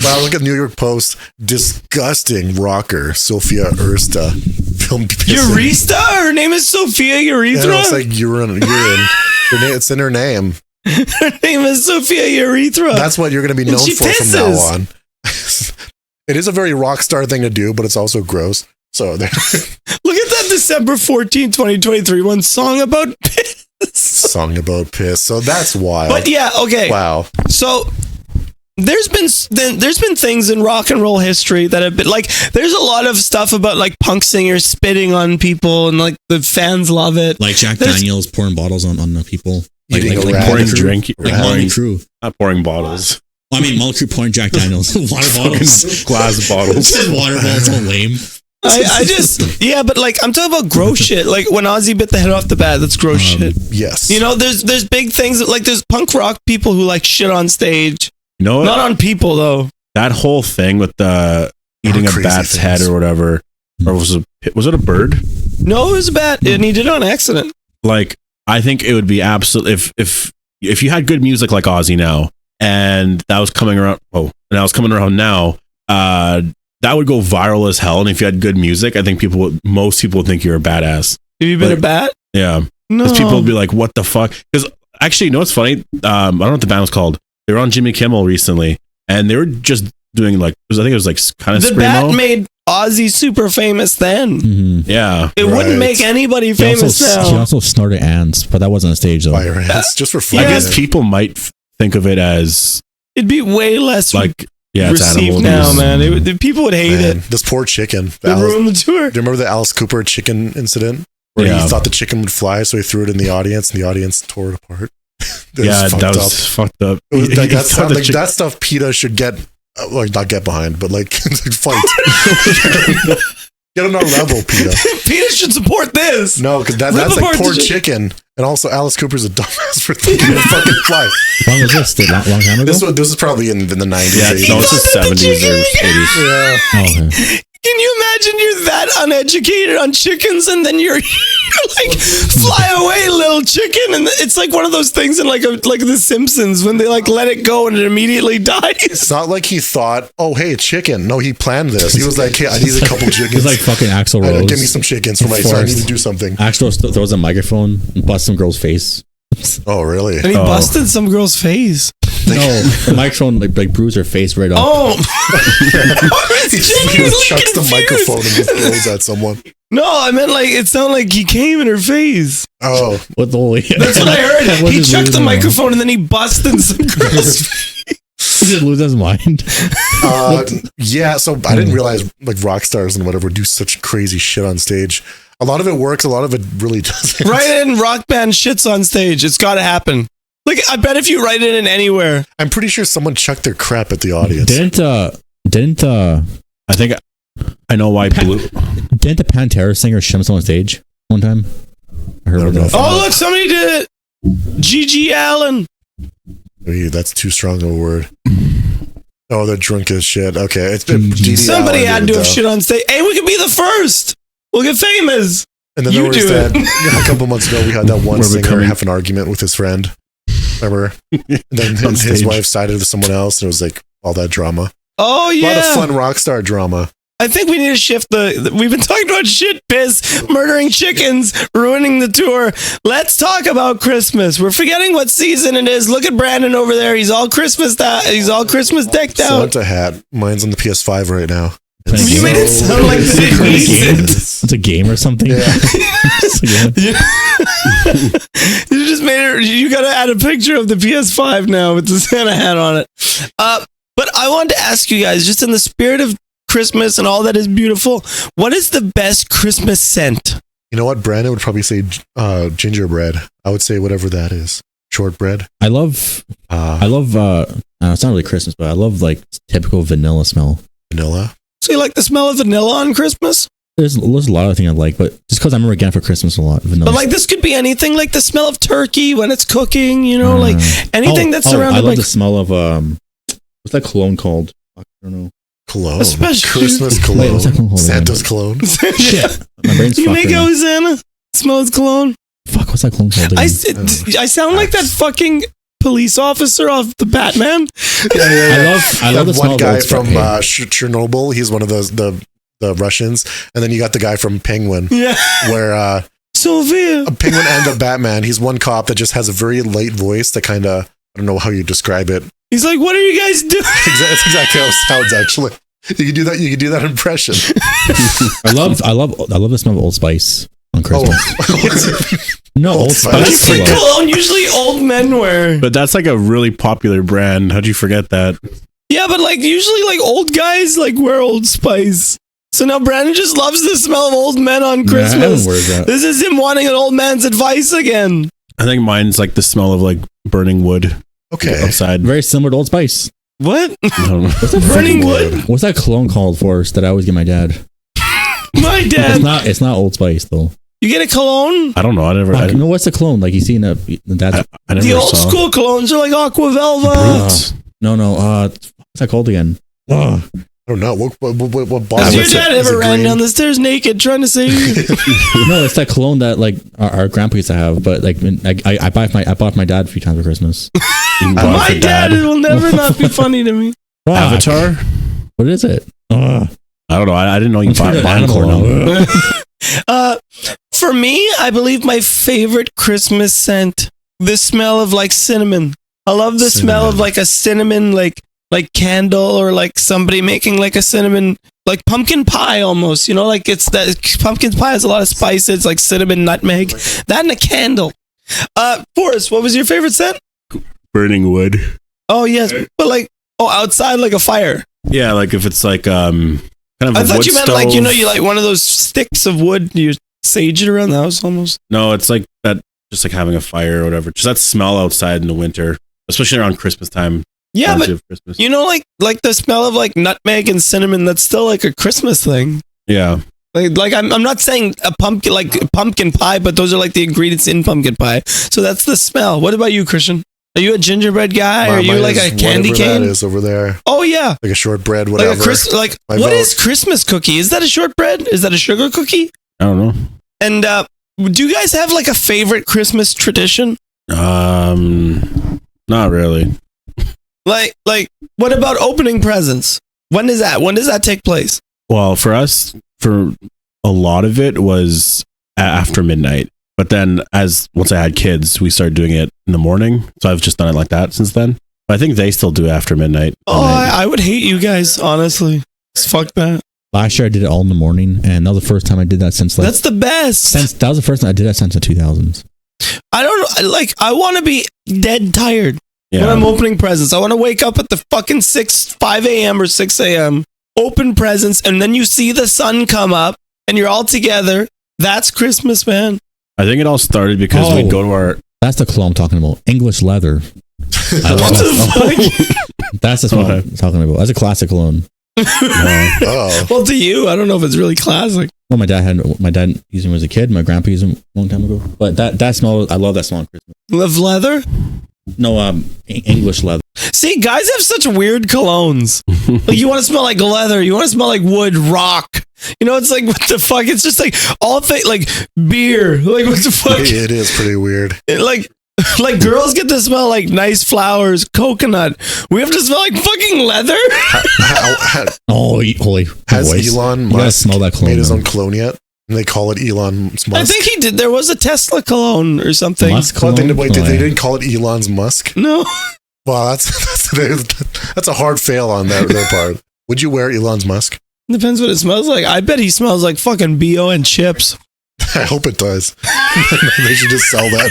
Speaker 1: Wow, look at New York Post. Disgusting rocker Sophia Ursta filmed pissing.
Speaker 2: Urista? Her name is Sophia Urethra?
Speaker 1: Yeah, it's like urine. It's in her name.
Speaker 2: Her name is Sophia Urethra.
Speaker 1: That's what you're going to be known for from now on. It is a very rock star thing to do, but it's also gross. So there.
Speaker 2: Look at that December 14, 2023 one, song about piss.
Speaker 1: Song about piss. So that's wild.
Speaker 2: But yeah, okay.
Speaker 1: Wow.
Speaker 2: So there's been things in rock and roll history that have been like, there's a lot of stuff about like punk singers spitting on people and like the fans love it.
Speaker 4: Like Jack Daniels pouring bottles on the people. Like
Speaker 3: pouring drink.
Speaker 4: Like Motley Crue.
Speaker 3: Not pouring bottles.
Speaker 4: I mean, Motley Crue pouring Jack Daniels. Water bottles.
Speaker 3: Glass bottles.
Speaker 4: Water bottles, so lame.
Speaker 2: But like, I'm talking about gross shit. Like when Ozzy bit the head off the bat, that's gross shit.
Speaker 1: Yes.
Speaker 2: There's big things that, like, there's punk rock people who like shit on stage.
Speaker 3: You know what?
Speaker 2: Not on people though.
Speaker 3: That whole thing with the eating a bat's head or whatever, or was it a bird?
Speaker 2: No, it was a bat, and he did it on accident.
Speaker 3: Like, I think it would be absolute if you had good music like Ozzy now, and that was coming around. Oh, and that was coming around now. That would go viral as hell. And if you had good music, I think most people would think you're a badass.
Speaker 2: Have you been a bat?
Speaker 3: Yeah.
Speaker 2: No.
Speaker 3: Because people would be like, what the fuck? Because Actually, you know what's funny? I don't know what the band was called. They were on Jimmy Kimmel recently, and they were just doing like, I think it was like kind of
Speaker 2: The
Speaker 3: screamo.
Speaker 2: bat made Ozzy super famous then.
Speaker 4: Mm-hmm.
Speaker 3: Yeah.
Speaker 2: It wouldn't make anybody famous
Speaker 4: He
Speaker 2: now.
Speaker 4: also snorted ants, but that wasn't on stage though.
Speaker 1: Fire ants, just for fun.
Speaker 3: I guess people might think of it as
Speaker 2: It'd be way less
Speaker 3: like, yeah, it's animal
Speaker 2: received now,
Speaker 3: abuse.
Speaker 2: man. People would hate it.
Speaker 1: This poor chicken.
Speaker 2: It ruined the tour.
Speaker 1: Do you remember the Alice Cooper chicken incident? Where he thought the chicken would fly, so he threw it in the audience, and the audience tore it apart.
Speaker 3: That was fucked up.
Speaker 1: It was that stuff PETA should get, not get behind, but like fight. Get on our level, PETA.
Speaker 2: PETA should support this.
Speaker 1: No, because that's like poor chicken. And also, Alice Cooper's a dumbass for thinking it would fucking fly.
Speaker 4: When was this? A long time ago?
Speaker 1: This was probably in the 90s.
Speaker 3: Yeah,
Speaker 1: 80s.
Speaker 3: no, it's the 70s or 80s.
Speaker 1: Yeah.
Speaker 4: Oh, okay.
Speaker 2: Can you imagine you're that uneducated on chickens and then you're like, fly away, little chicken? And it's like one of those things in like The Simpsons when they like let it go and it immediately dies.
Speaker 1: It's not like he thought, oh, hey, chicken. No, he planned this. He was like, hey, I need a couple chickens.
Speaker 4: He's like fucking Axl Rose.
Speaker 1: Give me some chickens for my son. I need to do something.
Speaker 4: Axl Rose throws a microphone and busts some girl's face.
Speaker 1: Oh, really?
Speaker 2: And he busted some girl's face.
Speaker 4: No, the microphone like bruised her face right off.
Speaker 2: Oh,
Speaker 1: He chucks the microphone and just throws at someone.
Speaker 2: No, I meant like it sounded like he came in her face.
Speaker 1: Oh,
Speaker 4: What the holy?
Speaker 2: That's what I heard. He chucked the microphone and then he busted some girl's face.
Speaker 4: He just lose his mind.
Speaker 1: yeah. So I didn't realize like rock stars and whatever do such crazy shit on stage. A lot of it works. A lot of it really doesn't.
Speaker 2: Write in rock band shits on stage. It's got to happen. Like I bet if you write it in anywhere,
Speaker 1: I'm pretty sure someone chucked their crap at the audience.
Speaker 4: Didn't
Speaker 3: I think I know why Blue.
Speaker 4: Didn't the Pantera singer shim on stage one time? I heard
Speaker 1: don't know.
Speaker 2: oh look, somebody did it. G.G. Allen.
Speaker 1: That's too strong of a word. Oh, they're drunk as shit. Okay, it's been
Speaker 2: Somebody had to have shit on stage. Hey, we could be the first. We'll get famous.
Speaker 1: And then there was that a couple months ago. We had that one singer have an argument with his friend. Remember? And then his wife sided with someone else, and it was like all that drama.
Speaker 2: Oh yeah,
Speaker 1: a lot of fun rock star drama.
Speaker 2: I think we need to shift we've been talking about shit, piss, murdering chickens, ruining the tour. Let's talk about Christmas. We're forgetting what season it is. Look at Brandon over there. He's all Christmas decked out.
Speaker 1: Santa hat. Mine's on the PS5 right now.
Speaker 2: You made it sound like
Speaker 4: it's a game or something.
Speaker 1: Yeah.
Speaker 2: You just made it. You got to add a picture of the PS5 now with the Santa hat on it. But I wanted to ask you guys, just in the spirit of Christmas and all that is beautiful, what is the best Christmas scent?
Speaker 1: You know what? Brandon would probably say gingerbread. I would say whatever that is. Shortbread.
Speaker 4: I love it's not really Christmas, but I love like typical vanilla smell.
Speaker 1: Vanilla.
Speaker 2: So you like the smell of vanilla on Christmas?
Speaker 4: There's a lot of things I like, but just because I remember getting for Christmas a lot. Vanilla.
Speaker 2: But like this could be anything, like the smell of turkey when it's cooking, you know, like anything that's surrounded.
Speaker 4: I love the smell of what's that cologne called? I don't know.
Speaker 1: Cologne.
Speaker 2: Especially
Speaker 1: Christmas cologne.
Speaker 4: Wait, what's that cologne?
Speaker 1: Santa's cologne.
Speaker 4: Shit. My brain's
Speaker 2: You
Speaker 4: fucked
Speaker 2: make
Speaker 4: right now.
Speaker 2: out Santa smells cologne.
Speaker 4: Fuck, what's that cologne called?
Speaker 2: I sound like that fucking police officer off the Batman.
Speaker 4: I love the smell
Speaker 1: one
Speaker 4: of
Speaker 1: guy
Speaker 4: Old
Speaker 1: from
Speaker 4: Spice.
Speaker 1: Chernobyl. He's one of the Russians, and then you got the guy from Penguin,
Speaker 2: Yeah.
Speaker 1: where
Speaker 2: Sophia.
Speaker 1: a Penguin and a Batman. He's one cop that just has a very light voice that kind of, I don't know how you describe it.
Speaker 2: He's like, what are you guys doing?
Speaker 1: That's exactly how it sounds. Actually, you can do that. You can do that impression.
Speaker 4: I love the smell of Old Spice on Christmas. No, Old Spice.
Speaker 2: That's the cologne usually old men wear.
Speaker 3: But that's like a really popular brand. How'd you forget that?
Speaker 2: Yeah, but like usually like old guys like wear Old Spice. So now Brandon just loves the smell of old men on Christmas. This is him wanting an old man's advice again.
Speaker 3: I think mine's like the smell of like burning wood.
Speaker 1: Okay.
Speaker 3: Outside.
Speaker 4: Very similar to Old Spice.
Speaker 2: What?
Speaker 3: I don't know.
Speaker 2: Burning wood?
Speaker 4: What's that cologne called for us that I always get my dad?
Speaker 2: My dad.
Speaker 4: It's not Old Spice though.
Speaker 2: You get a cologne?
Speaker 3: I don't know. I
Speaker 4: You know what's the cologne? Like you see in the that's
Speaker 3: I never
Speaker 2: The old
Speaker 3: saw.
Speaker 2: school colognes are like Aqua Velva.
Speaker 4: no. What's that called again?
Speaker 1: I don't know. What bottle?
Speaker 2: Has your
Speaker 1: is
Speaker 2: dad
Speaker 1: it? Is
Speaker 2: ever
Speaker 1: it
Speaker 2: ran
Speaker 1: green?
Speaker 2: down the stairs naked trying to save you?
Speaker 4: No, it's that cologne that like our grandpa used to have. But like I bought my dad a few times for Christmas.
Speaker 2: My dad will never not be funny to me.
Speaker 3: Avatar?
Speaker 4: What is it?
Speaker 3: I don't know. I didn't know you bought
Speaker 4: animal
Speaker 3: cologne.
Speaker 2: For me, I believe my favorite Christmas scent the smell of like cinnamon. I love the smell of like a cinnamon like candle, or like somebody making like a cinnamon like pumpkin pie almost. You know, like it's that pumpkin pie has a lot of spices like cinnamon, nutmeg, that and a candle. Forrest, what was your favorite scent?
Speaker 3: Burning wood.
Speaker 2: Oh yes, but like outside like a fire.
Speaker 3: Yeah, like if it's like kind of.
Speaker 2: I thought you meant like, you know, you like one of those sticks of wood, you sage it around the house almost.
Speaker 3: No, it's like that, just like having a fire or whatever. Just that smell outside in the winter, especially around Christmas time.
Speaker 2: Yeah, but Christmas. You know, like the smell of like nutmeg and cinnamon, that's still like a Christmas thing.
Speaker 3: Yeah.
Speaker 2: Like I'm not saying a pumpkin pie, but those are like the ingredients in pumpkin pie. So that's the smell. What about you, Christian? Are you a gingerbread guy? Are you like a candy cane?
Speaker 1: That is over there.
Speaker 2: Oh yeah,
Speaker 1: like a shortbread, whatever.
Speaker 2: What is Christmas cookie? Is that a shortbread? Is that a sugar cookie?
Speaker 3: I don't know.
Speaker 2: And do you guys have like a favorite Christmas tradition?
Speaker 3: Not really.
Speaker 2: Like what about opening presents? When does that take place?
Speaker 3: Well, for us, for a lot of it was after midnight. But then once I had kids, we started doing it in the morning. So I've just done it like that since then. But I think they still do after midnight.
Speaker 2: Oh, I would hate you guys, honestly. Fuck that.
Speaker 4: Last year I did it all in the morning, and that was the first time I did that since like...
Speaker 2: That's the best.
Speaker 4: That was the first time I did that since the 2000s.
Speaker 2: I don't know. Like, I want to be dead tired when I'm opening presents. I want to wake up at the fucking 5 a.m. or 6 a.m., open presents, and then you see the sun come up, and you're all together. That's Christmas, man.
Speaker 3: I think it all started because we'd go to our...
Speaker 4: That's the cologne I'm talking about. English leather. That's the smell I'm talking about. That's a classic cologne.
Speaker 2: Well, to you, I don't know if it's really classic.
Speaker 4: Well, my dad used them as a kid. My grandpa used them a long time ago. But that smell, I love that smell on Christmas.
Speaker 2: Love leather?
Speaker 4: No, English leather.
Speaker 2: See, guys have such weird colognes. Like, you want to smell like leather. You want to smell like wood, rock. You know, it's like, what the fuck? It's just like all like beer. Like, what the fuck?
Speaker 1: It is pretty weird.
Speaker 2: Like girls get to smell like nice flowers, coconut. We have to smell like fucking leather.
Speaker 4: Holy!
Speaker 1: Has Elon Musk
Speaker 4: smell that cologne,
Speaker 1: made his own cologne yet? And they call it Elon's Musk.
Speaker 2: I think he did. There was a Tesla cologne or something.
Speaker 4: Musk cologne?
Speaker 1: They didn't call it Elon's Musk?
Speaker 2: No.
Speaker 1: Well, that's a hard fail on their part. Would you wear Elon's Musk?
Speaker 2: Depends what it smells like. I bet he smells like fucking BO and chips.
Speaker 1: I hope it does. They should just sell that.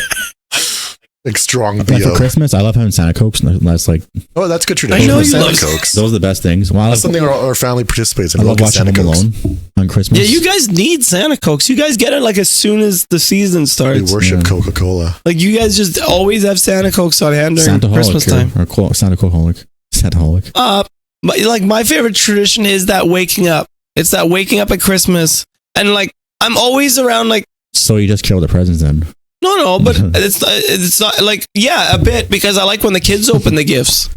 Speaker 1: Like strong BO.
Speaker 4: Like for Christmas, I love having Santa Cokes. And that's like...
Speaker 1: Oh, that's good tradition.
Speaker 2: I know you
Speaker 1: Santa
Speaker 2: love
Speaker 1: Cokes.
Speaker 4: Those are the best things.
Speaker 1: That's something our family participates in.
Speaker 4: I love watching Home Alone on Christmas.
Speaker 2: Yeah, you guys need Santa Cokes. You guys get it like as soon as the season starts.
Speaker 1: We worship Coca-Cola.
Speaker 2: Like, you guys just always have Santa Cokes on hand during Christmas time.
Speaker 4: Or Santa Coke-holic. Santa-holic.
Speaker 2: But like, my favorite tradition is that waking up. It's that waking up at Christmas. And like, I'm always around like...
Speaker 4: So you just kill the presents then?
Speaker 2: No, but it's not like, yeah, a bit, because I like when the kids open the gifts.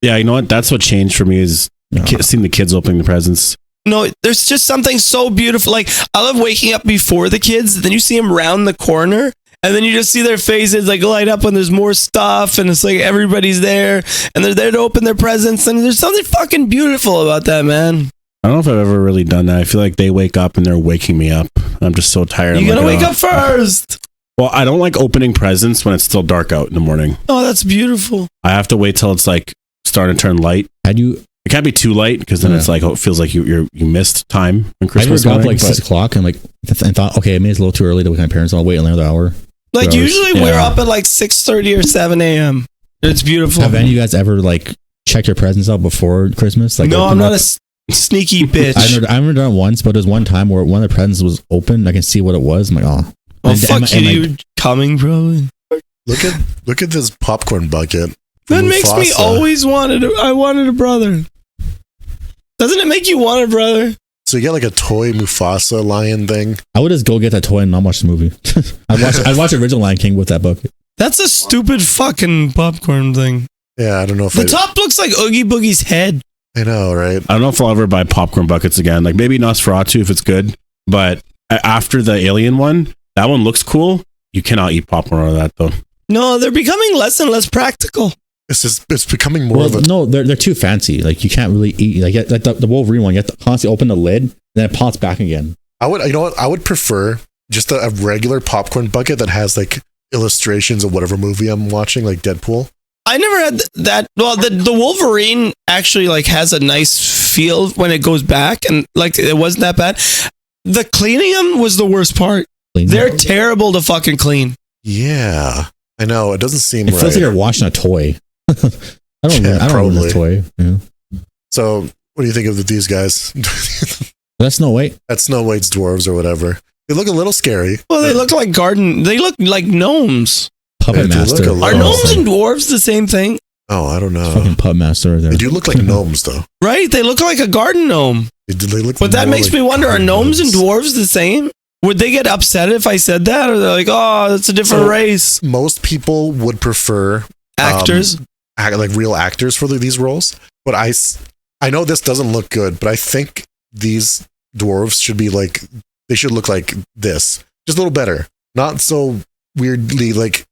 Speaker 3: Yeah, you know what? That's what changed for me is seeing the kids opening the presents.
Speaker 2: No, there's just something so beautiful. Like, I love waking up before the kids. Then you see them round the corner, and then you just see their faces like light up when there's more stuff, and it's like everybody's there, and they're there to open their presents, and there's something fucking beautiful about that, man.
Speaker 3: I don't know if I've ever really done that. I feel like they wake up and they're waking me up. I'm just so tired.
Speaker 2: You gotta wake up first.
Speaker 3: Well, I don't like opening presents when it's still dark out in the morning.
Speaker 2: Oh, that's beautiful.
Speaker 3: I have to wait till it's like starting to turn light. It can't be too late because then it's like it feels like you missed time on Christmas.
Speaker 4: I got up like 6 o'clock and thought, okay, maybe it's a little too early to wake my parents. I'll wait another hour.
Speaker 2: Like usually we're up at like 6:30 or 7 a.m. It's beautiful.
Speaker 4: Have any of you guys ever like checked your presents out before Christmas? Like,
Speaker 2: no, I'm not a sneaky bitch.
Speaker 4: I remember done it once, but there's one time where one of the presents was open. I can see what it was. I'm like, oh.
Speaker 2: Oh, fuck you, you're coming, probably.
Speaker 1: Look at this popcorn bucket.
Speaker 2: That makes me always I wanted a brother. Doesn't it make you want a brother?
Speaker 1: So you get like a toy Mufasa lion thing?
Speaker 4: I would just go get that toy and not watch the movie. I'd watch the original Lion King with that bucket.
Speaker 2: That's a stupid fucking popcorn thing.
Speaker 1: Yeah, I don't know if
Speaker 2: the top looks like Oogie Boogie's head.
Speaker 1: I know, right?
Speaker 3: I don't know if I'll ever buy popcorn buckets again. Like maybe Nosferatu if it's good, but after the Alien one, that one looks cool. You cannot eat popcorn out of that though. No,
Speaker 2: they're becoming less and less practical.
Speaker 1: It's becoming more of a...
Speaker 4: No, they're too fancy. Like you can't really eat. Like the Wolverine one, you have to constantly open the lid and then it pops back again.
Speaker 1: I would prefer just a regular popcorn bucket that has like illustrations of whatever movie I'm watching, like Deadpool.
Speaker 2: I never had that. Well, the Wolverine actually like has a nice feel when it goes back, and like it wasn't that bad. The cleaning them was the worst part. They're terrible to fucking clean.
Speaker 1: Yeah, I know. It doesn't seem
Speaker 4: It
Speaker 1: right.
Speaker 4: feels like you're washing a toy. I don't know a toy. Yeah.
Speaker 1: So, what do you think of these guys?
Speaker 4: That's Snow White.
Speaker 1: That's Snow White's dwarves or whatever. They look a little scary.
Speaker 2: Well, they look like They look like gnomes.
Speaker 4: Puppet Master.
Speaker 2: Are gnomes and dwarves the same thing?
Speaker 1: Oh, I don't know.
Speaker 4: Fucking Puppet Master right there.
Speaker 1: They do look like gnomes, though.
Speaker 2: Right? They look like a garden gnome.
Speaker 1: They look
Speaker 2: But that makes me wonder, are gnomes and dwarves the same? Would they get upset if I said that? Or they're like, oh, that's a different race?
Speaker 1: Most people would prefer
Speaker 2: actors,
Speaker 1: like real actors for these roles. But I know this doesn't look good, but I think these dwarves should be like, they should look like this. Just a little better. Not so weirdly like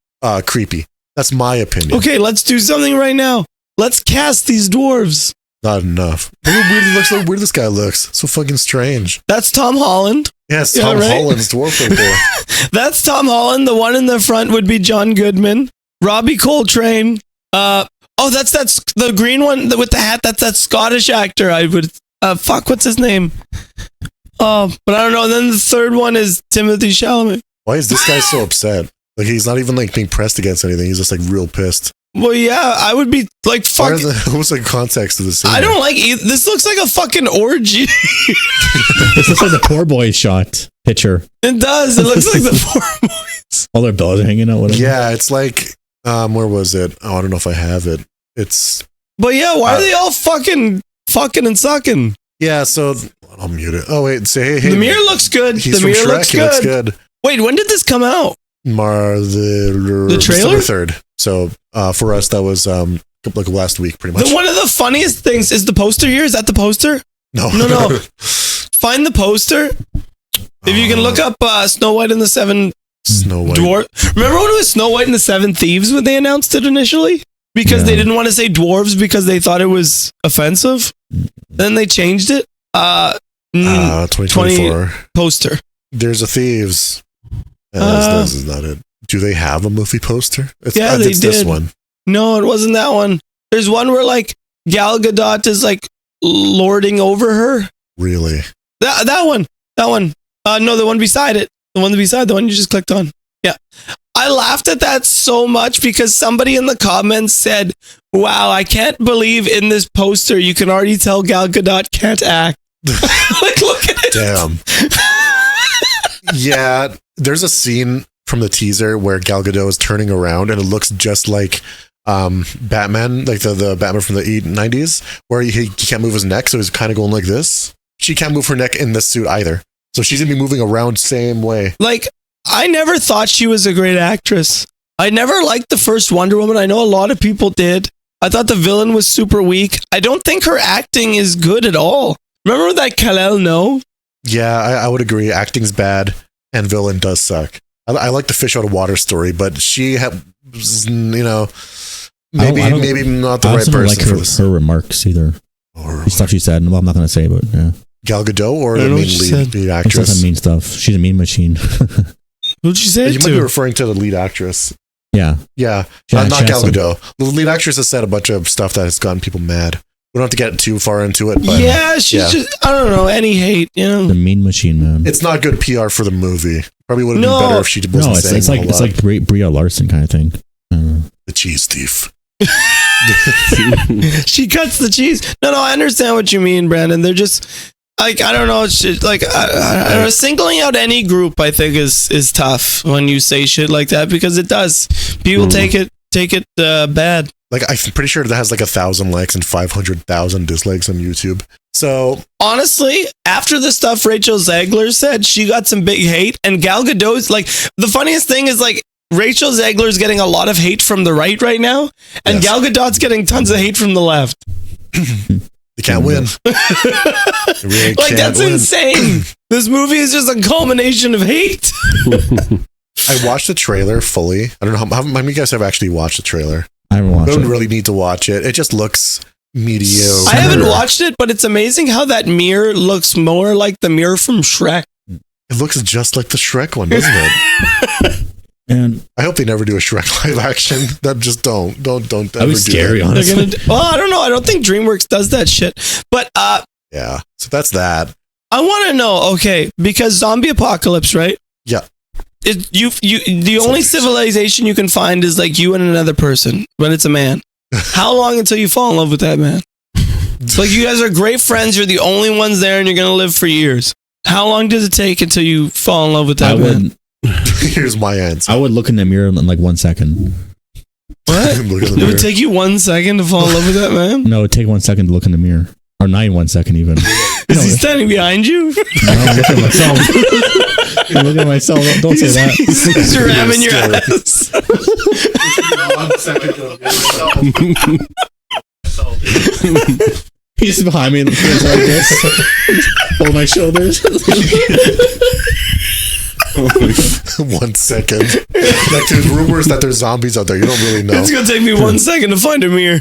Speaker 1: creepy. That's my opinion.
Speaker 2: Okay, let's do something right now. Let's cast these dwarves.
Speaker 1: Not enough. Look how weird he looks. Look how weird this guy looks. So fucking strange.
Speaker 2: That's Tom Holland.
Speaker 1: Yes, Tom Holland's dwarf right there.
Speaker 2: That's Tom Holland. The one in the front would be John Goodman. Robbie Coltrane. That's the green one with the hat. That's that Scottish actor. I would what's his name? But I don't know. And then the third one is Timothy Chalamet.
Speaker 1: Why is this guy so upset? Like, he's not even like being pressed against anything. He's just like real pissed.
Speaker 2: Well, yeah, I would be like, fuck.
Speaker 1: What's the context of the scene?
Speaker 2: I don't like this. Looks like a fucking orgy.
Speaker 4: This looks like the Poor Boys shot picture.
Speaker 2: It does. It looks like the Poor Boys.
Speaker 4: All their bells are hanging out. Whatever.
Speaker 1: Yeah, it's like, where was it? Oh, I don't know if I have it.
Speaker 2: But yeah, why are they all fucking and sucking?
Speaker 1: Yeah, so I'll mute it. Oh wait, say hey.
Speaker 2: The mirror looks good.
Speaker 1: He's
Speaker 2: the
Speaker 1: from
Speaker 2: mirror
Speaker 1: Shrek. He looks good.
Speaker 2: Wait, when did this come out?
Speaker 1: The
Speaker 2: trailer?
Speaker 1: December 3rd. So for us, that was like last week, pretty much.
Speaker 2: One of the funniest things is the poster here. Is that the poster?
Speaker 1: No.
Speaker 2: Find the poster. If you can look up Snow White and the Seven Dwarfs. Remember when it was Snow White and the Seven Thieves when they announced it initially? Because they didn't want to say dwarves because they thought it was offensive. Then they changed it.
Speaker 1: 2024
Speaker 2: poster.
Speaker 1: There's a Thieves. This is not it. Do they have a movie poster?
Speaker 2: They did.
Speaker 1: This one.
Speaker 2: No, it wasn't that one. There's one where like Gal Gadot is like lording over her.
Speaker 1: Really?
Speaker 2: That one. No, the one beside it. The one you just clicked on. Yeah. I laughed at that so much because somebody in the comments said, wow, I can't believe in this poster you can already tell Gal Gadot can't act. Like, look at it.
Speaker 1: Damn. Yeah, there's a scene from the teaser where Gal Gadot is turning around and it looks just like Batman, like the Batman from the 90s, where he can't move his neck, so he's kind of going like this. She can't move her neck in this suit either. So she's going to be moving around same way.
Speaker 2: Like, I never thought she was a great actress. I never liked the first Wonder Woman. I know a lot of people did. I thought the villain was super weak. I don't think her acting is good at all. Remember that Kal-El No?
Speaker 1: Yeah, I would agree. Acting's bad and villain does suck. I like the fish out of water story, but she maybe not the right person for this.
Speaker 4: Her remarks either. The stuff she said. Well, I'm not going to say, but yeah.
Speaker 1: Gal Gadot or the main lead actress?
Speaker 4: Some mean stuff. She's a mean machine.
Speaker 2: What'd she say?
Speaker 1: You might be referring to the lead actress.
Speaker 4: Yeah.
Speaker 1: Yeah. Not Gal Gadot. The lead actress has said a bunch of stuff that has gotten people mad. We don't have to get too far into it, but
Speaker 2: she's just, I don't know, any hate, you know.
Speaker 4: The mean machine, man.
Speaker 1: It's not good PR for the movie. Probably would have been better if she wasn't saying
Speaker 4: it's like Brie Larson kind of thing.
Speaker 1: The cheese thief.
Speaker 2: She cuts the cheese. No, I understand what you mean, Brandon. They're just like, I don't know. It's just like singling out any group, I think is tough when you say shit like that because it does. People take it bad.
Speaker 1: Like, I'm pretty sure that has like 1,000 likes and 500,000 dislikes on YouTube. So
Speaker 2: honestly, after the stuff Rachel Zegler said, she got some big hate, and Gal Gadot's like, the funniest thing is like Rachel Zegler's getting a lot of hate from the right now, and Gal Gadot's getting tons of hate from the left.
Speaker 1: They can't win. Really
Speaker 2: like, that's insane. This movie is just a culmination of hate.
Speaker 1: I watched the trailer fully. I don't know how many of you guys have actually watched the trailer.
Speaker 4: I haven't watched it.
Speaker 1: Don't really need to watch it. It just looks mediocre.
Speaker 2: I haven't watched it, but it's amazing how that mirror looks more like the mirror from Shrek.
Speaker 1: It looks just like the Shrek one, doesn't it?
Speaker 4: And
Speaker 1: I hope they never do a Shrek live action. That just don't
Speaker 4: that'd
Speaker 1: ever
Speaker 4: be
Speaker 1: do
Speaker 4: scary,
Speaker 1: that.
Speaker 4: honestly.
Speaker 2: Well, I don't know. I don't think DreamWorks does that shit. But
Speaker 1: Yeah. So that's that.
Speaker 2: I want to know, okay, because zombie apocalypse, right?
Speaker 1: Yeah.
Speaker 2: The only civilization you can find is like you and another person, but it's a man. How long until you fall in love with that man? It's like you guys are great friends. You're the only ones there, and you're gonna live for years. How long does it take until you fall in love with that man?
Speaker 1: Here's my answer.
Speaker 4: I would look in the mirror in like 1 second.
Speaker 2: What? It would take you 1 second to fall in love with that man?
Speaker 4: No, it'd take 1 second to look in the mirror. Or not even 1 second even.
Speaker 2: Is he standing behind you?
Speaker 4: No, I'm looking at myself. I'm looking at myself. Don't say that.
Speaker 2: He's ramming your ass.
Speaker 1: 1 second.
Speaker 4: He's behind me like this. Hold my shoulders.
Speaker 1: 1 second. Like there's rumors that there's zombies out there. You don't really know.
Speaker 2: It's gonna take me 1 second to find a mirror.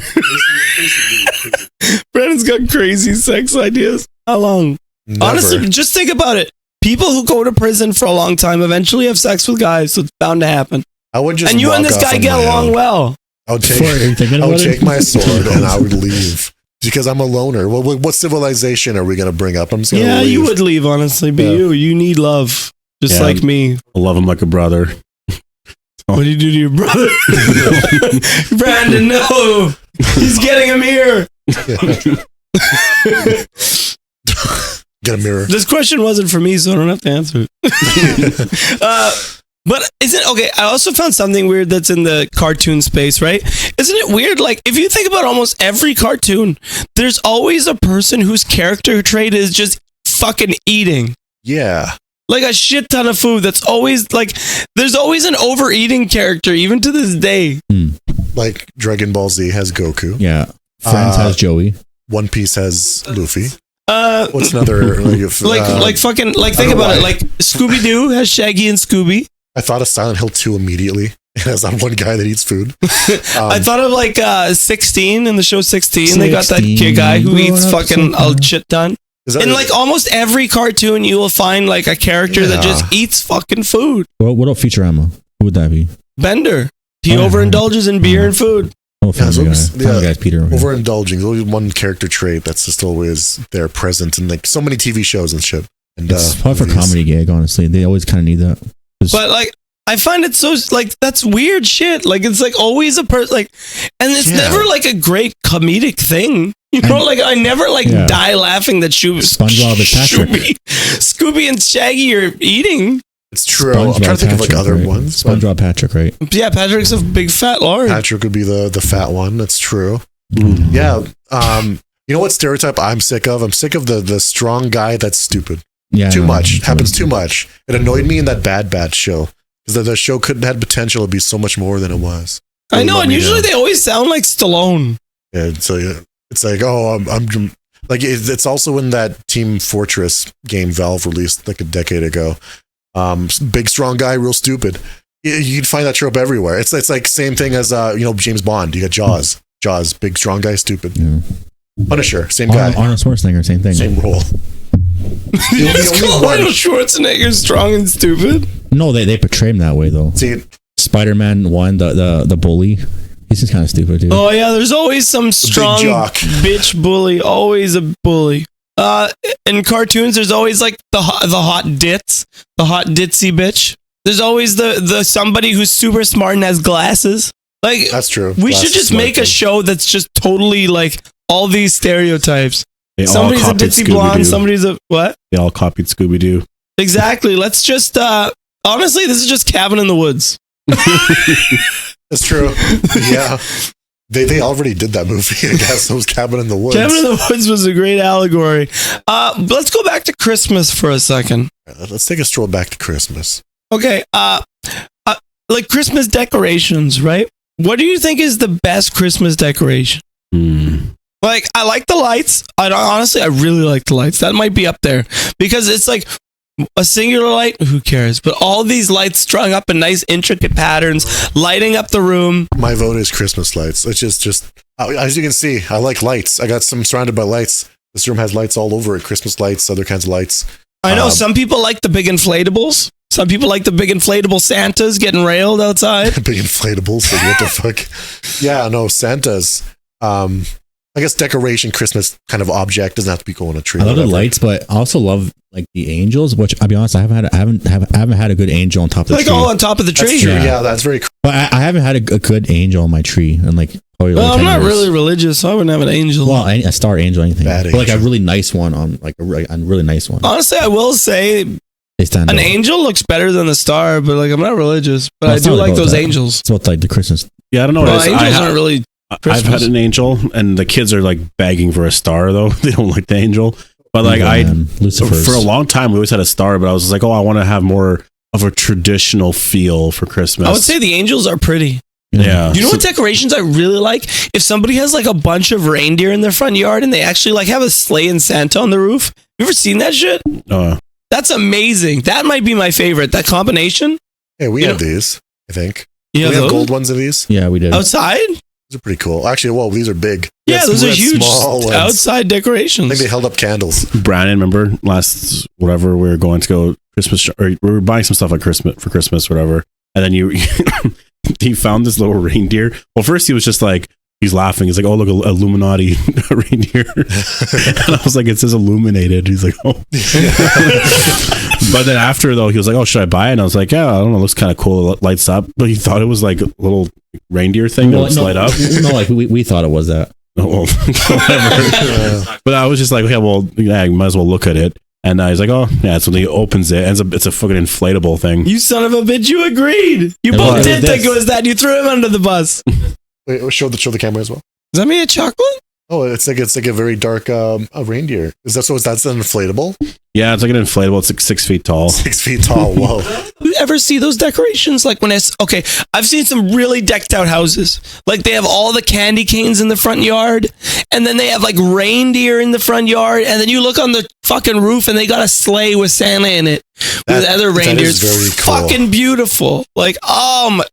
Speaker 2: Brandon's got crazy sex ideas. How long?
Speaker 1: Never.
Speaker 2: Honestly, just think about it. People who go to prison for a long time eventually have sex with guys, so it's bound to happen.
Speaker 1: I would just
Speaker 2: and you and this guy get along well.
Speaker 1: I would take my sword and I would leave. Because I'm a loner. What civilization are we going to bring up? I'm just going to leave.
Speaker 2: You would leave, honestly. But you need love. Just like me.
Speaker 3: I love him like a brother.
Speaker 2: What do you do to your brother? Brandon, no. He's getting a mirror.
Speaker 1: Get a mirror.
Speaker 2: This question wasn't for me, so I don't have to answer it. But isn't okay? I also found something weird that's in the cartoon space, right? Isn't it weird? Like, if you think about almost every cartoon, there's always a person whose character trait is just fucking eating.
Speaker 1: Yeah.
Speaker 2: Like a shit ton of food. That's always like, there's always an overeating character, even to this day.
Speaker 1: Like Dragon Ball Z has Goku.
Speaker 4: Yeah. Friends has Joey.
Speaker 1: One Piece has Luffy. What's another?
Speaker 2: Like fucking, like think about it. Like Scooby Doo has Shaggy and Scooby.
Speaker 1: I thought of Silent Hill 2 immediately. It has that one guy that eats food.
Speaker 2: I thought of like 16 in the show 16. They got that guy who eats fucking a shit ton. In like almost every cartoon, you will find like a character that just eats fucking food.
Speaker 4: Well, what about Futurama? Who would that be?
Speaker 2: Bender. He overindulges in beer and food.
Speaker 4: Oh, Family Guy's Peter. Okay.
Speaker 1: Overindulging. There's always one character trait that's just always there, present in like so many TV shows and shit. And
Speaker 4: it's probably for comedy gag, honestly. They always kind of need that.
Speaker 2: But like, I find it so like that's weird shit. Like it's like always a person like, and it's never like a great comedic thing. You know, like I never like die laughing that
Speaker 4: SpongeBob and Patrick,
Speaker 2: Scooby and Shaggy are eating.
Speaker 1: It's true. I'm trying to think of like other ones.
Speaker 4: SpongeBob Patrick, right?
Speaker 2: Yeah, Patrick's a big fat lard.
Speaker 1: Patrick would be the fat one. That's true. Yeah. You know what stereotype I'm sick of? I'm sick of the strong guy that's stupid.
Speaker 4: Yeah,
Speaker 1: too much. Happens too much. It annoyed me in that Bad Batch show. Because the show couldn't had potential to be so much more than it was.
Speaker 2: I know, and usually they always sound like Stallone.
Speaker 1: Yeah, so it's like, oh, I'm like it's also in that Team Fortress game Valve released like a decade ago. Big strong guy, real stupid. You'd find that trope everywhere. It's like same thing as James Bond. You got Jaws, big strong guy, stupid. Yeah. Punisher, same guy.
Speaker 4: Arnold Schwarzenegger, same thing.
Speaker 1: Same role.
Speaker 2: You just call Arnold Schwarzenegger strong and stupid?
Speaker 4: No, they portray him that way though. See, Spider-Man 1, the bully, he's just kind of stupid, dude.
Speaker 2: Oh yeah, there's always some strong bitch bully, always a bully. In cartoons, there's always like the hot ditzy bitch. There's always the somebody who's super smart and has glasses. Like
Speaker 1: that's true.
Speaker 2: We should just make a show that's just totally like all these stereotypes. Somebody's a ditzy blonde. Somebody's a what?
Speaker 3: They all copied Scooby-Doo.
Speaker 2: Exactly. Let's just honestly, this is just Cabin in the Woods.
Speaker 1: That's true. Yeah. They already did that movie, I guess. It was Cabin in the Woods.
Speaker 2: Cabin in the Woods was a great allegory. Let's go back to Christmas for a second.
Speaker 1: Let's take a stroll back to Christmas.
Speaker 2: Okay. Like Christmas decorations, right? What do you think is the best Christmas decoration? Like, I like the lights. I really like the lights. That might be up there because it's like a singular light. Who cares? But all these lights strung up in nice, intricate patterns, lighting up the room.
Speaker 1: My vote is Christmas lights. It's just as you can see, I like lights. I got some surrounded by lights. This room has lights all over it. Christmas lights, other kinds of lights.
Speaker 2: I know some people like the big inflatables. Some people like the big inflatable Santas getting railed outside.
Speaker 1: Big inflatables. Like, what the fuck? Yeah, no, Santas. I guess decoration, Christmas kind of object doesn't have to be going on a tree.
Speaker 4: I love the lights, but I also love like the angels. Which I'll be honest, I haven't had a good angel on top of the tree.
Speaker 2: Like all on top of the tree.
Speaker 1: That's true. Yeah, that's very cool.
Speaker 4: But I haven't had a good angel on my tree, and like probably.
Speaker 2: Well,
Speaker 4: like
Speaker 2: I'm
Speaker 4: 10
Speaker 2: not
Speaker 4: years.
Speaker 2: really religious, so I wouldn't have an angel.
Speaker 4: Well, a star angel, anything.
Speaker 1: Bad
Speaker 4: But like a
Speaker 1: angel.
Speaker 4: really nice one on like a really nice one.
Speaker 2: Honestly, I will say
Speaker 4: They stand
Speaker 2: an
Speaker 4: out.
Speaker 2: angel looks better than the star, but like I'm not religious, but
Speaker 4: Well,
Speaker 2: I
Speaker 4: it's
Speaker 2: do
Speaker 4: not
Speaker 2: like
Speaker 4: about
Speaker 2: those
Speaker 4: that.
Speaker 2: angels.
Speaker 4: It's about like the Christmas.
Speaker 3: Yeah, I don't know
Speaker 2: Well,
Speaker 3: what it is.
Speaker 2: angels aren't really.
Speaker 3: I've
Speaker 2: Christmas.
Speaker 3: had an angel, and the kids are like begging for a star, though. They don't like the angel. But like
Speaker 4: Lucifer's.
Speaker 3: for a long time, we always had a star, but I was just like, oh, I want to have more of a traditional feel for Christmas.
Speaker 2: I would say the angels are pretty.
Speaker 3: yeah.
Speaker 2: You know what decorations I really like? If somebody has like a bunch of reindeer in their front yard and they actually like have a sleigh and Santa on the roof. You ever seen that shit? That's amazing. That might be my favorite. That combination.
Speaker 1: Yeah, we have these, I think.
Speaker 2: Yeah,
Speaker 1: We have gold ones of these.
Speaker 4: Yeah, we did.
Speaker 2: outside.
Speaker 1: These are pretty cool. Actually, whoa, these are big.
Speaker 2: Yeah, those are
Speaker 1: We had
Speaker 2: huge
Speaker 1: small ones.
Speaker 2: outside
Speaker 1: I
Speaker 2: decorations.
Speaker 1: think they held up candles.
Speaker 3: Brandon, remember last whatever we were going to go Christmas, or we were buying some stuff like Christmas, whatever. And then he found this little reindeer. Well, first he was just like, he's laughing. He's like, oh, look, Illuminati reindeer. And I was like, it says illuminated. He's like, oh. But then after though, he was like, oh, should I buy it? And I was like, yeah, I don't know, it looks kind of cool. It lights up. But he thought it was like a little reindeer thing that would light up.
Speaker 4: No, like we thought it was that.
Speaker 3: Oh, well, whatever. But I was just like, okay, well, yeah, you might as well look at it. And he's like, oh, yeah. So when he opens it, and it's a fucking inflatable thing.
Speaker 2: You son of a bitch! You agreed. You
Speaker 4: It
Speaker 2: both
Speaker 4: was.
Speaker 2: did think it was that. You threw him under the bus.
Speaker 1: Wait, show the camera as well.
Speaker 2: Does that mean a chocolate?
Speaker 1: Oh, it's like a very dark a reindeer. Is that so? Is that an inflatable?
Speaker 3: Yeah, it's like an inflatable. It's like 6 feet tall.
Speaker 1: 6 feet tall. Whoa.
Speaker 2: You ever see those decorations? Like when it's okay, I've seen some really decked out houses. Like they have all the candy canes in the front yard, and then they have like reindeer in the front yard, and then you look on the fucking roof, and they got a sleigh with Santa in it with other reindeers.
Speaker 1: That is very cool.
Speaker 2: Fucking beautiful. Like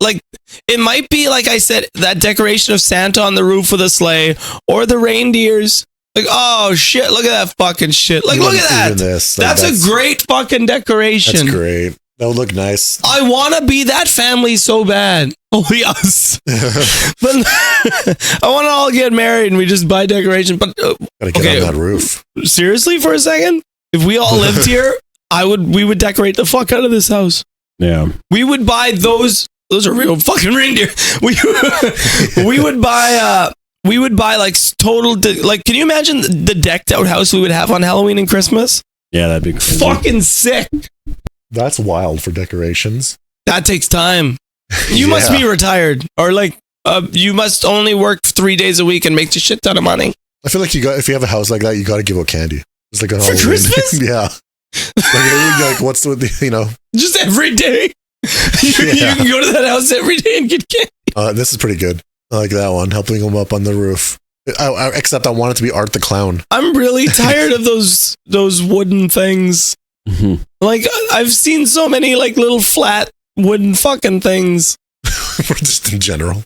Speaker 2: like it might be like I said, that decoration of Santa on the roof with a sleigh, or the reindeers. Like, oh shit, look at that fucking shit. Like, look at that.
Speaker 1: Even this. Like,
Speaker 2: That's a great fucking decoration.
Speaker 1: That's great. That would look nice.
Speaker 2: I want to be that family so bad. Only us. But I want to all get married and we just buy decoration. But
Speaker 1: Gotta get on that roof.
Speaker 2: seriously, for a second, if we all lived here, we would decorate the fuck out of this house.
Speaker 3: Yeah.
Speaker 2: We would buy those. Those are real fucking reindeer. We would buy. We would buy like total. Like, can you imagine the decked out house we would have on Halloween and Christmas?
Speaker 3: Yeah, that'd be crazy.
Speaker 2: Fucking sick.
Speaker 1: That's wild for decorations.
Speaker 2: That takes time. You must be retired, or like you must only work 3 days a week and make a shit ton of money.
Speaker 1: I feel like if you have a house like that, you got to give out candy. It's like a
Speaker 2: For Christmas?
Speaker 1: Yeah. Like what's with the
Speaker 2: Just every day. You can go to that house every day and get candy.
Speaker 1: This is pretty good. I like that one. Helping them up on the roof. Except I want it to be Art the Clown.
Speaker 2: I'm really tired of those wooden things.
Speaker 3: Mm-hmm.
Speaker 2: Like I've seen so many like little flat wooden fucking things.
Speaker 1: Just in general.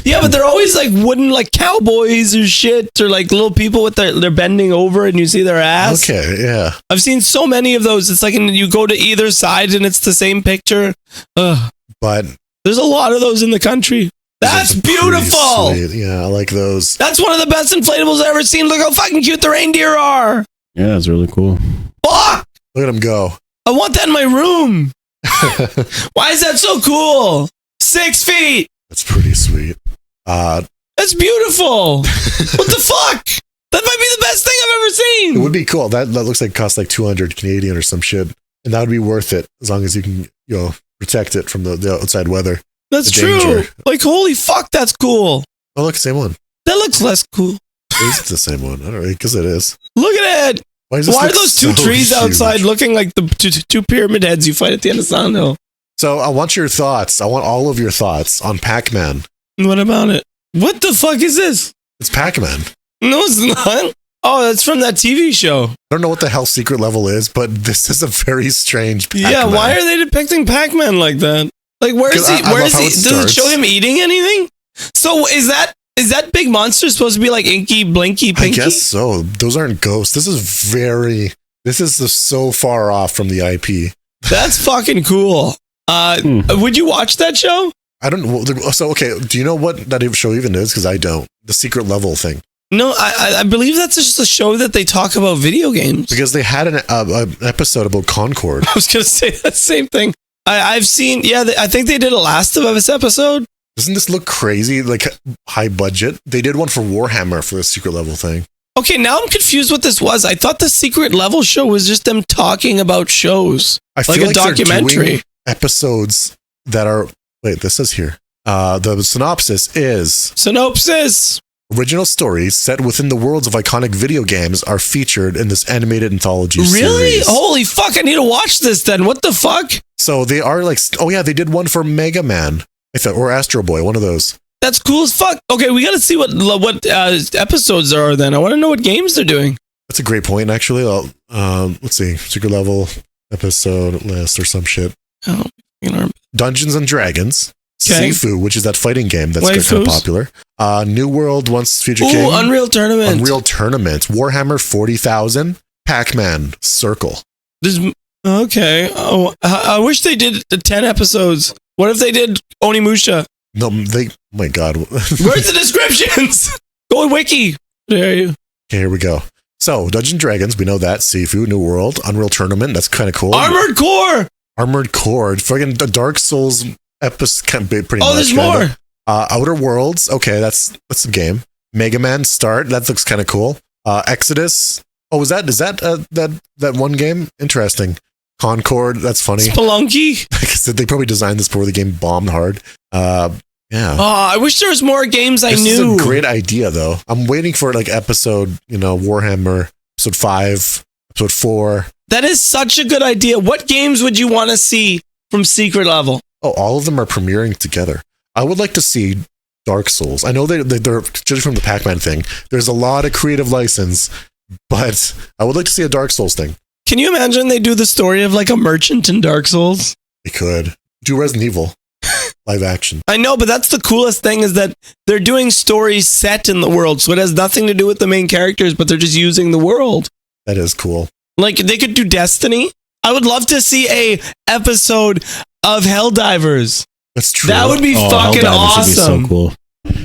Speaker 2: Yeah, but they're always like wooden like cowboys or shit, or like little people with they're bending over and you see their ass.
Speaker 1: Okay, yeah.
Speaker 2: I've seen so many of those. It's like you go to either side and it's the same picture. Ugh.
Speaker 1: But
Speaker 2: There's a lot of those in the country. That's
Speaker 1: pretty
Speaker 2: beautiful.
Speaker 1: sweet. Yeah, I like those.
Speaker 2: That's one of the best inflatables I've ever seen. Look how fucking cute the reindeer are.
Speaker 3: Yeah, it's really cool.
Speaker 2: Fuck!
Speaker 1: Look at them go.
Speaker 2: I want that in my room. Why is that so cool? 6 feet.
Speaker 1: That's pretty sweet.
Speaker 2: That's beautiful. What the fuck? That might be the best thing I've ever seen.
Speaker 1: It would be cool. That looks like it costs like 200 Canadian or some shit. And that would be worth it as long as you can, protect it from the outside weather.
Speaker 2: That's
Speaker 1: the
Speaker 2: true.
Speaker 1: danger.
Speaker 2: Like, holy fuck, that's cool.
Speaker 1: Oh, look, same one.
Speaker 2: That looks less cool.
Speaker 1: It is the same one. I don't know, because it is.
Speaker 2: Look at it.
Speaker 1: Why
Speaker 2: are those two trees outside looking like the two pyramid heads you fight at the end of Sound Hill?
Speaker 1: So I want your thoughts. I want all of your thoughts on Pac-Man.
Speaker 2: What about it? What the fuck is this?
Speaker 1: It's Pac-Man.
Speaker 2: No, it's not. Oh, that's from that TV show.
Speaker 1: I don't know what the hell secret level is, but this is a very strange Pac-Man.
Speaker 2: Yeah, why are they depicting Pac-Man like that? Like, where is he? Where is he? Does it show him eating anything? So is that big monster supposed to be like Inky, Blinky, Pinky?
Speaker 1: I guess so. Those aren't ghosts. This is so far off from the IP.
Speaker 2: That's fucking cool. Would you watch that show?
Speaker 1: I don't know. So, okay, do you know what that show even is? Because I don't. The secret level thing.
Speaker 2: No, I believe that's just a show that they talk about video games.
Speaker 1: Because they had an episode about Concord.
Speaker 2: I was going to say that same thing. I've seen, I think they did a Last of Us episode.
Speaker 1: Doesn't this look crazy? Like high budget? They did one for Warhammer for the secret level thing.
Speaker 2: Okay, now I'm confused what this was. I thought the secret level show was just them talking about shows.
Speaker 1: I feel like a documentary. Episodes that are, wait, this says here. The synopsis is... Original stories set within the worlds of iconic video games are featured in this animated anthology series.
Speaker 2: Really? Holy fuck, I need to watch this then. What the fuck?
Speaker 1: So they are like, oh yeah, they did one for Mega Man, I thought, or Astro Boy, one of those.
Speaker 2: That's cool as fuck. Okay, we got to see what episodes there are then. I want to know what games they're doing.
Speaker 1: That's a great point, actually. Let's see, secret level episode list or some shit.
Speaker 2: Oh,
Speaker 1: Dungeons and Dragons.
Speaker 2: Okay.
Speaker 1: Sifu, which is that fighting game that's kind of popular. New World, Once Future King.
Speaker 2: Unreal Tournament.
Speaker 1: Warhammer 40,000. Pac-Man, Circle.
Speaker 2: Okay. Oh, I wish they did the 10 episodes. What if they did Onimusha?
Speaker 1: No, oh my God.
Speaker 2: Where's the descriptions? Go on Wiki. There you.
Speaker 1: Okay, here we go. So, Dungeons and Dragons, we know that. Sifu, New World, Unreal Tournament, that's kind of cool.
Speaker 2: Armored Core.
Speaker 1: Fucking the Dark Souls episode, pretty much.
Speaker 2: Oh, there's more.
Speaker 1: Outer Worlds, okay, that's a game. Mega Man Start, that looks kind of cool. Exodus, is that one game? Interesting. Concord, that's funny.
Speaker 2: Spelunky.
Speaker 1: Like I said, they probably designed this before the game bombed hard. Yeah.
Speaker 2: Oh, I wish there was more games I knew.
Speaker 1: This is a great idea, though. I'm waiting for like episode, Warhammer, episode 5, episode 4.
Speaker 2: That is such a good idea. What games would you want to see from Secret Level?
Speaker 1: Oh, all of them are premiering together. I would like to see Dark Souls. I know they're judging from the Pac-Man thing. There's a lot of creative license, but I would like to see a Dark Souls thing.
Speaker 2: Can you imagine they do the story of like a merchant in Dark Souls?
Speaker 1: They could. Do Resident Evil. Live action.
Speaker 2: I know, but that's the coolest thing is that they're doing stories set in the world. So it has nothing to do with the main characters, but they're just using the world.
Speaker 1: That is cool.
Speaker 2: Like they could do Destiny. I would love to see a episode of Helldivers.
Speaker 1: That's true.
Speaker 2: That would be fucking awesome.
Speaker 3: Would be so cool.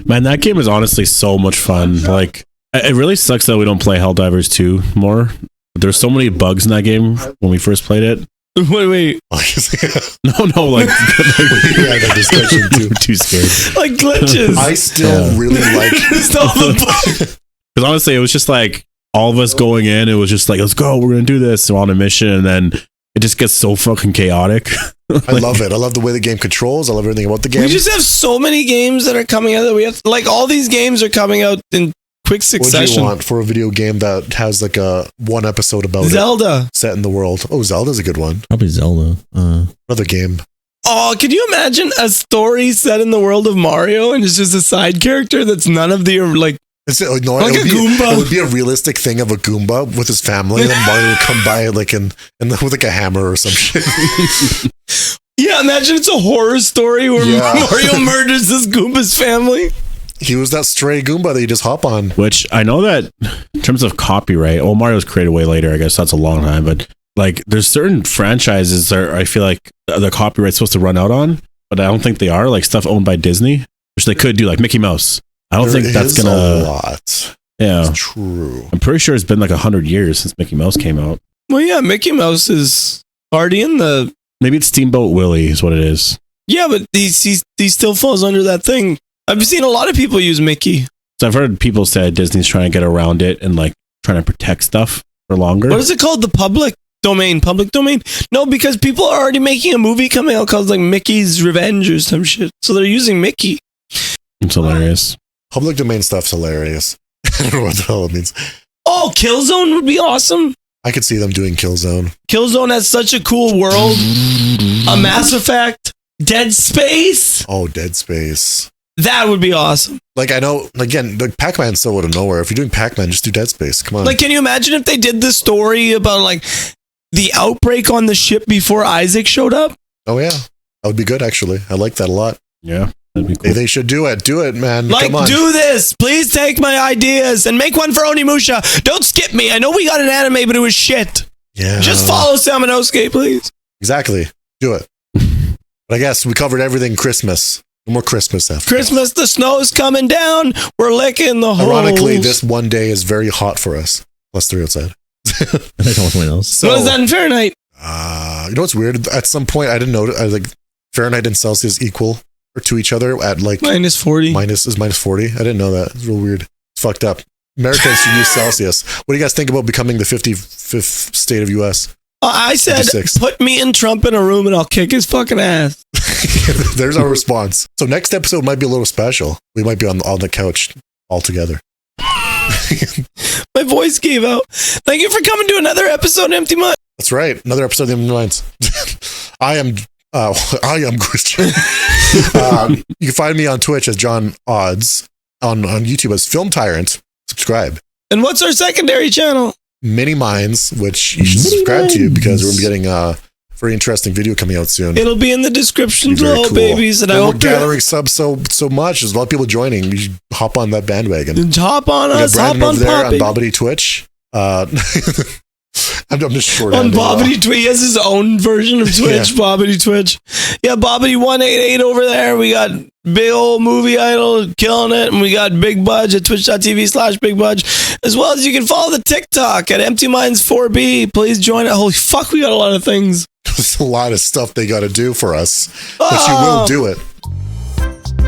Speaker 3: Man, that game is honestly so much fun. Like, it really sucks that we don't play Helldivers 2 more. There's so many bugs in that game when we first played it.
Speaker 2: Wait.
Speaker 3: No, like
Speaker 1: we had that discussion too.
Speaker 3: We're too scared.
Speaker 2: Like glitches.
Speaker 1: I still really like
Speaker 3: because honestly, it was just like all of us going in. It was just like, let's go, we're gonna do this. We're on a mission, and then it just gets so fucking chaotic.
Speaker 1: I love it. I love the way the game controls. I love everything about the game.
Speaker 2: We just have so many games that are coming out that we have like all these games are coming out in quick succession.
Speaker 1: What do you want for a video game that has like a one episode about
Speaker 2: Zelda
Speaker 1: set in the world? Oh, Zelda's a good one.
Speaker 4: Probably Zelda.
Speaker 1: Another game.
Speaker 2: Oh, can you imagine a story set in the world of Mario and it's just a side character that's none of the like
Speaker 1: No,
Speaker 2: like a Goomba.
Speaker 1: It would be a realistic thing of a Goomba with his family, and then Mario would come by like with like a hammer or some shit.
Speaker 2: Yeah, imagine it's a horror story where Mario murders this Goomba's family.
Speaker 1: He was that stray Goomba that you just hop on.
Speaker 3: Which I know that in terms of copyright, Mario's created way later. I guess that's a long time, but like there's certain franchises that I feel like the copyright's supposed to run out on, but I don't think they are. Like stuff owned by Disney, which they could do, like Mickey Mouse. I don't think that's gonna.
Speaker 1: A lot.
Speaker 3: Yeah,
Speaker 1: it's true.
Speaker 3: I'm pretty sure it's been like 100 years since Mickey Mouse came out.
Speaker 2: Well, yeah, Mickey Mouse is already in the.
Speaker 3: Maybe it's Steamboat Willie is what it is.
Speaker 2: Yeah, but he still falls under that thing. I've seen a lot of people use Mickey.
Speaker 3: So I've heard people say Disney's trying to get around it and like trying to protect stuff for longer.
Speaker 2: What is it called? The public domain? Public domain? No, because people are already making a movie coming out called like Mickey's Revenge or some shit. So they're using Mickey.
Speaker 3: It's hilarious. Public domain
Speaker 1: stuff's hilarious. I don't know what the hell it means.
Speaker 2: Oh, Killzone would be awesome.
Speaker 1: I could see them doing Killzone.
Speaker 2: Killzone has such a cool world. A Mass Effect. Dead Space.
Speaker 1: Oh, Dead Space.
Speaker 2: That would be awesome.
Speaker 1: Like, I know, again, like Pac-Man's so out of nowhere. If you're doing Pac-Man, just do Dead Space. Come on.
Speaker 2: Like, can you imagine if they did this story about, like, the outbreak on the ship before Isaac showed up?
Speaker 1: Oh, yeah. That would be good, actually. I like that a lot.
Speaker 3: Yeah, that'd be cool.
Speaker 1: They should do it. Do it, man.
Speaker 2: Like,
Speaker 1: Come on.
Speaker 2: do this. Please take my ideas and make one for Onimusha. Don't skip me. I know we got an anime, but it was shit.
Speaker 1: Yeah.
Speaker 2: Just follow Samanosuke, please.
Speaker 1: Exactly. Do it. But I guess we covered everything Christmas. No more Christmas after
Speaker 2: Christmas, the snow's coming down. We're licking the holes.
Speaker 1: Ironically, this one day is very hot for us. +3 outside.
Speaker 4: I think someone else.
Speaker 1: So,
Speaker 2: what is that in Fahrenheit?
Speaker 1: You know what's weird? At some point, I didn't know. Like Fahrenheit and Celsius equal or to each other at like
Speaker 2: -40.
Speaker 1: -40. I didn't know that. It's real weird. It's fucked up. Americans should use Celsius. What do you guys think about becoming the 55th state of U.S.?
Speaker 2: I said,
Speaker 1: 56.
Speaker 2: put me and Trump in a room and I'll kick his fucking ass.
Speaker 1: There's our response. So next episode might be a little special. We might be on the couch all together.
Speaker 2: My voice gave out. Thank you for coming to another episode of Empty Mind.
Speaker 1: That's right. Another episode of the Empty Minds. I am Christian. You can find me on Twitch as John Odds, on YouTube as Film Tyrant. Subscribe.
Speaker 2: And what's our secondary channel?
Speaker 1: Mini Minds, which you should subscribe to because we're getting a very interesting video coming out soon.
Speaker 2: It'll be in the description
Speaker 1: Very
Speaker 2: below,
Speaker 1: cool.
Speaker 2: babies. And I
Speaker 1: we're
Speaker 2: hope
Speaker 1: gathering subs so much. There's a lot of people joining. You should hop on that bandwagon.
Speaker 2: hop on
Speaker 1: We got
Speaker 2: us. Hop
Speaker 1: Brandon
Speaker 2: on
Speaker 1: over there on
Speaker 2: Poppy.
Speaker 1: Bobbity Twitch. I'm just short
Speaker 2: On Bobbity Twitch. He has his own version of Twitch.
Speaker 1: Yeah.
Speaker 2: Bobbity Twitch. Yeah, Bobbity188 over there. We got Big Old Movie Idol killing it. And we got Big Budge at twitch.tv/Big Budge. As well as you can follow the TikTok at Empty Minds 4B. Please join it. Holy fuck, we got a lot of things.
Speaker 1: There's a lot of stuff they got to do for us, but you will do it.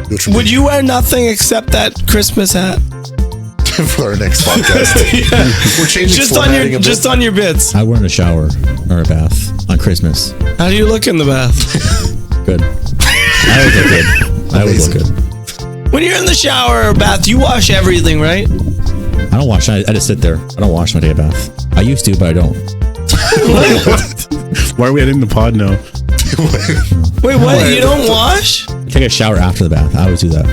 Speaker 1: Do it for
Speaker 2: Would
Speaker 1: me.
Speaker 2: you wear nothing except that Christmas hat?
Speaker 1: For our next podcast? We're changing formatting a bit.
Speaker 2: just on your bits.
Speaker 4: I were in a shower or a bath on Christmas.
Speaker 2: How do you look in the bath?
Speaker 4: Good. I always look good. I always look good.
Speaker 2: When you're in the shower or bath, you wash everything, right?
Speaker 4: I don't wash. I just sit there. I don't wash when I take a bath. I used to, but I don't.
Speaker 3: Why are we ending the pod now?
Speaker 2: Wait, what? You don't wash?
Speaker 4: I take a shower after the bath. I always do that.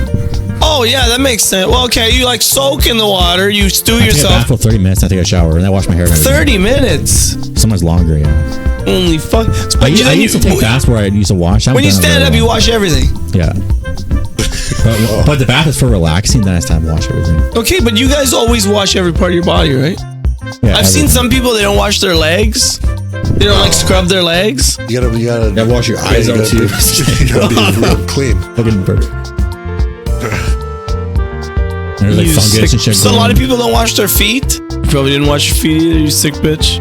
Speaker 2: Oh, yeah, that makes sense. Well, okay, you like soak in the water, you stew
Speaker 4: I take a
Speaker 2: yourself.
Speaker 4: bath for 30 minutes. I take a shower and I wash my hair. And everything.
Speaker 2: 30 minutes?
Speaker 4: Sometimes longer. Yeah.
Speaker 2: Only fuck.
Speaker 4: I used to take baths where I used to wash.
Speaker 2: When you stand up, you wash everything.
Speaker 4: Yeah. But the bath is for relaxing. Then it's time to wash everything.
Speaker 2: Okay, but you guys always wash every part of your body, right?
Speaker 4: Yeah,
Speaker 2: I've seen some people, they don't wash their legs. They don't like scrub their legs.
Speaker 1: You gotta
Speaker 4: wash your eyes out too.
Speaker 1: You gotta be real clean.
Speaker 4: Fucking bird. There's like fungus and shit.
Speaker 2: So a lot of people don't wash their feet. You probably didn't wash your feet either, you sick bitch.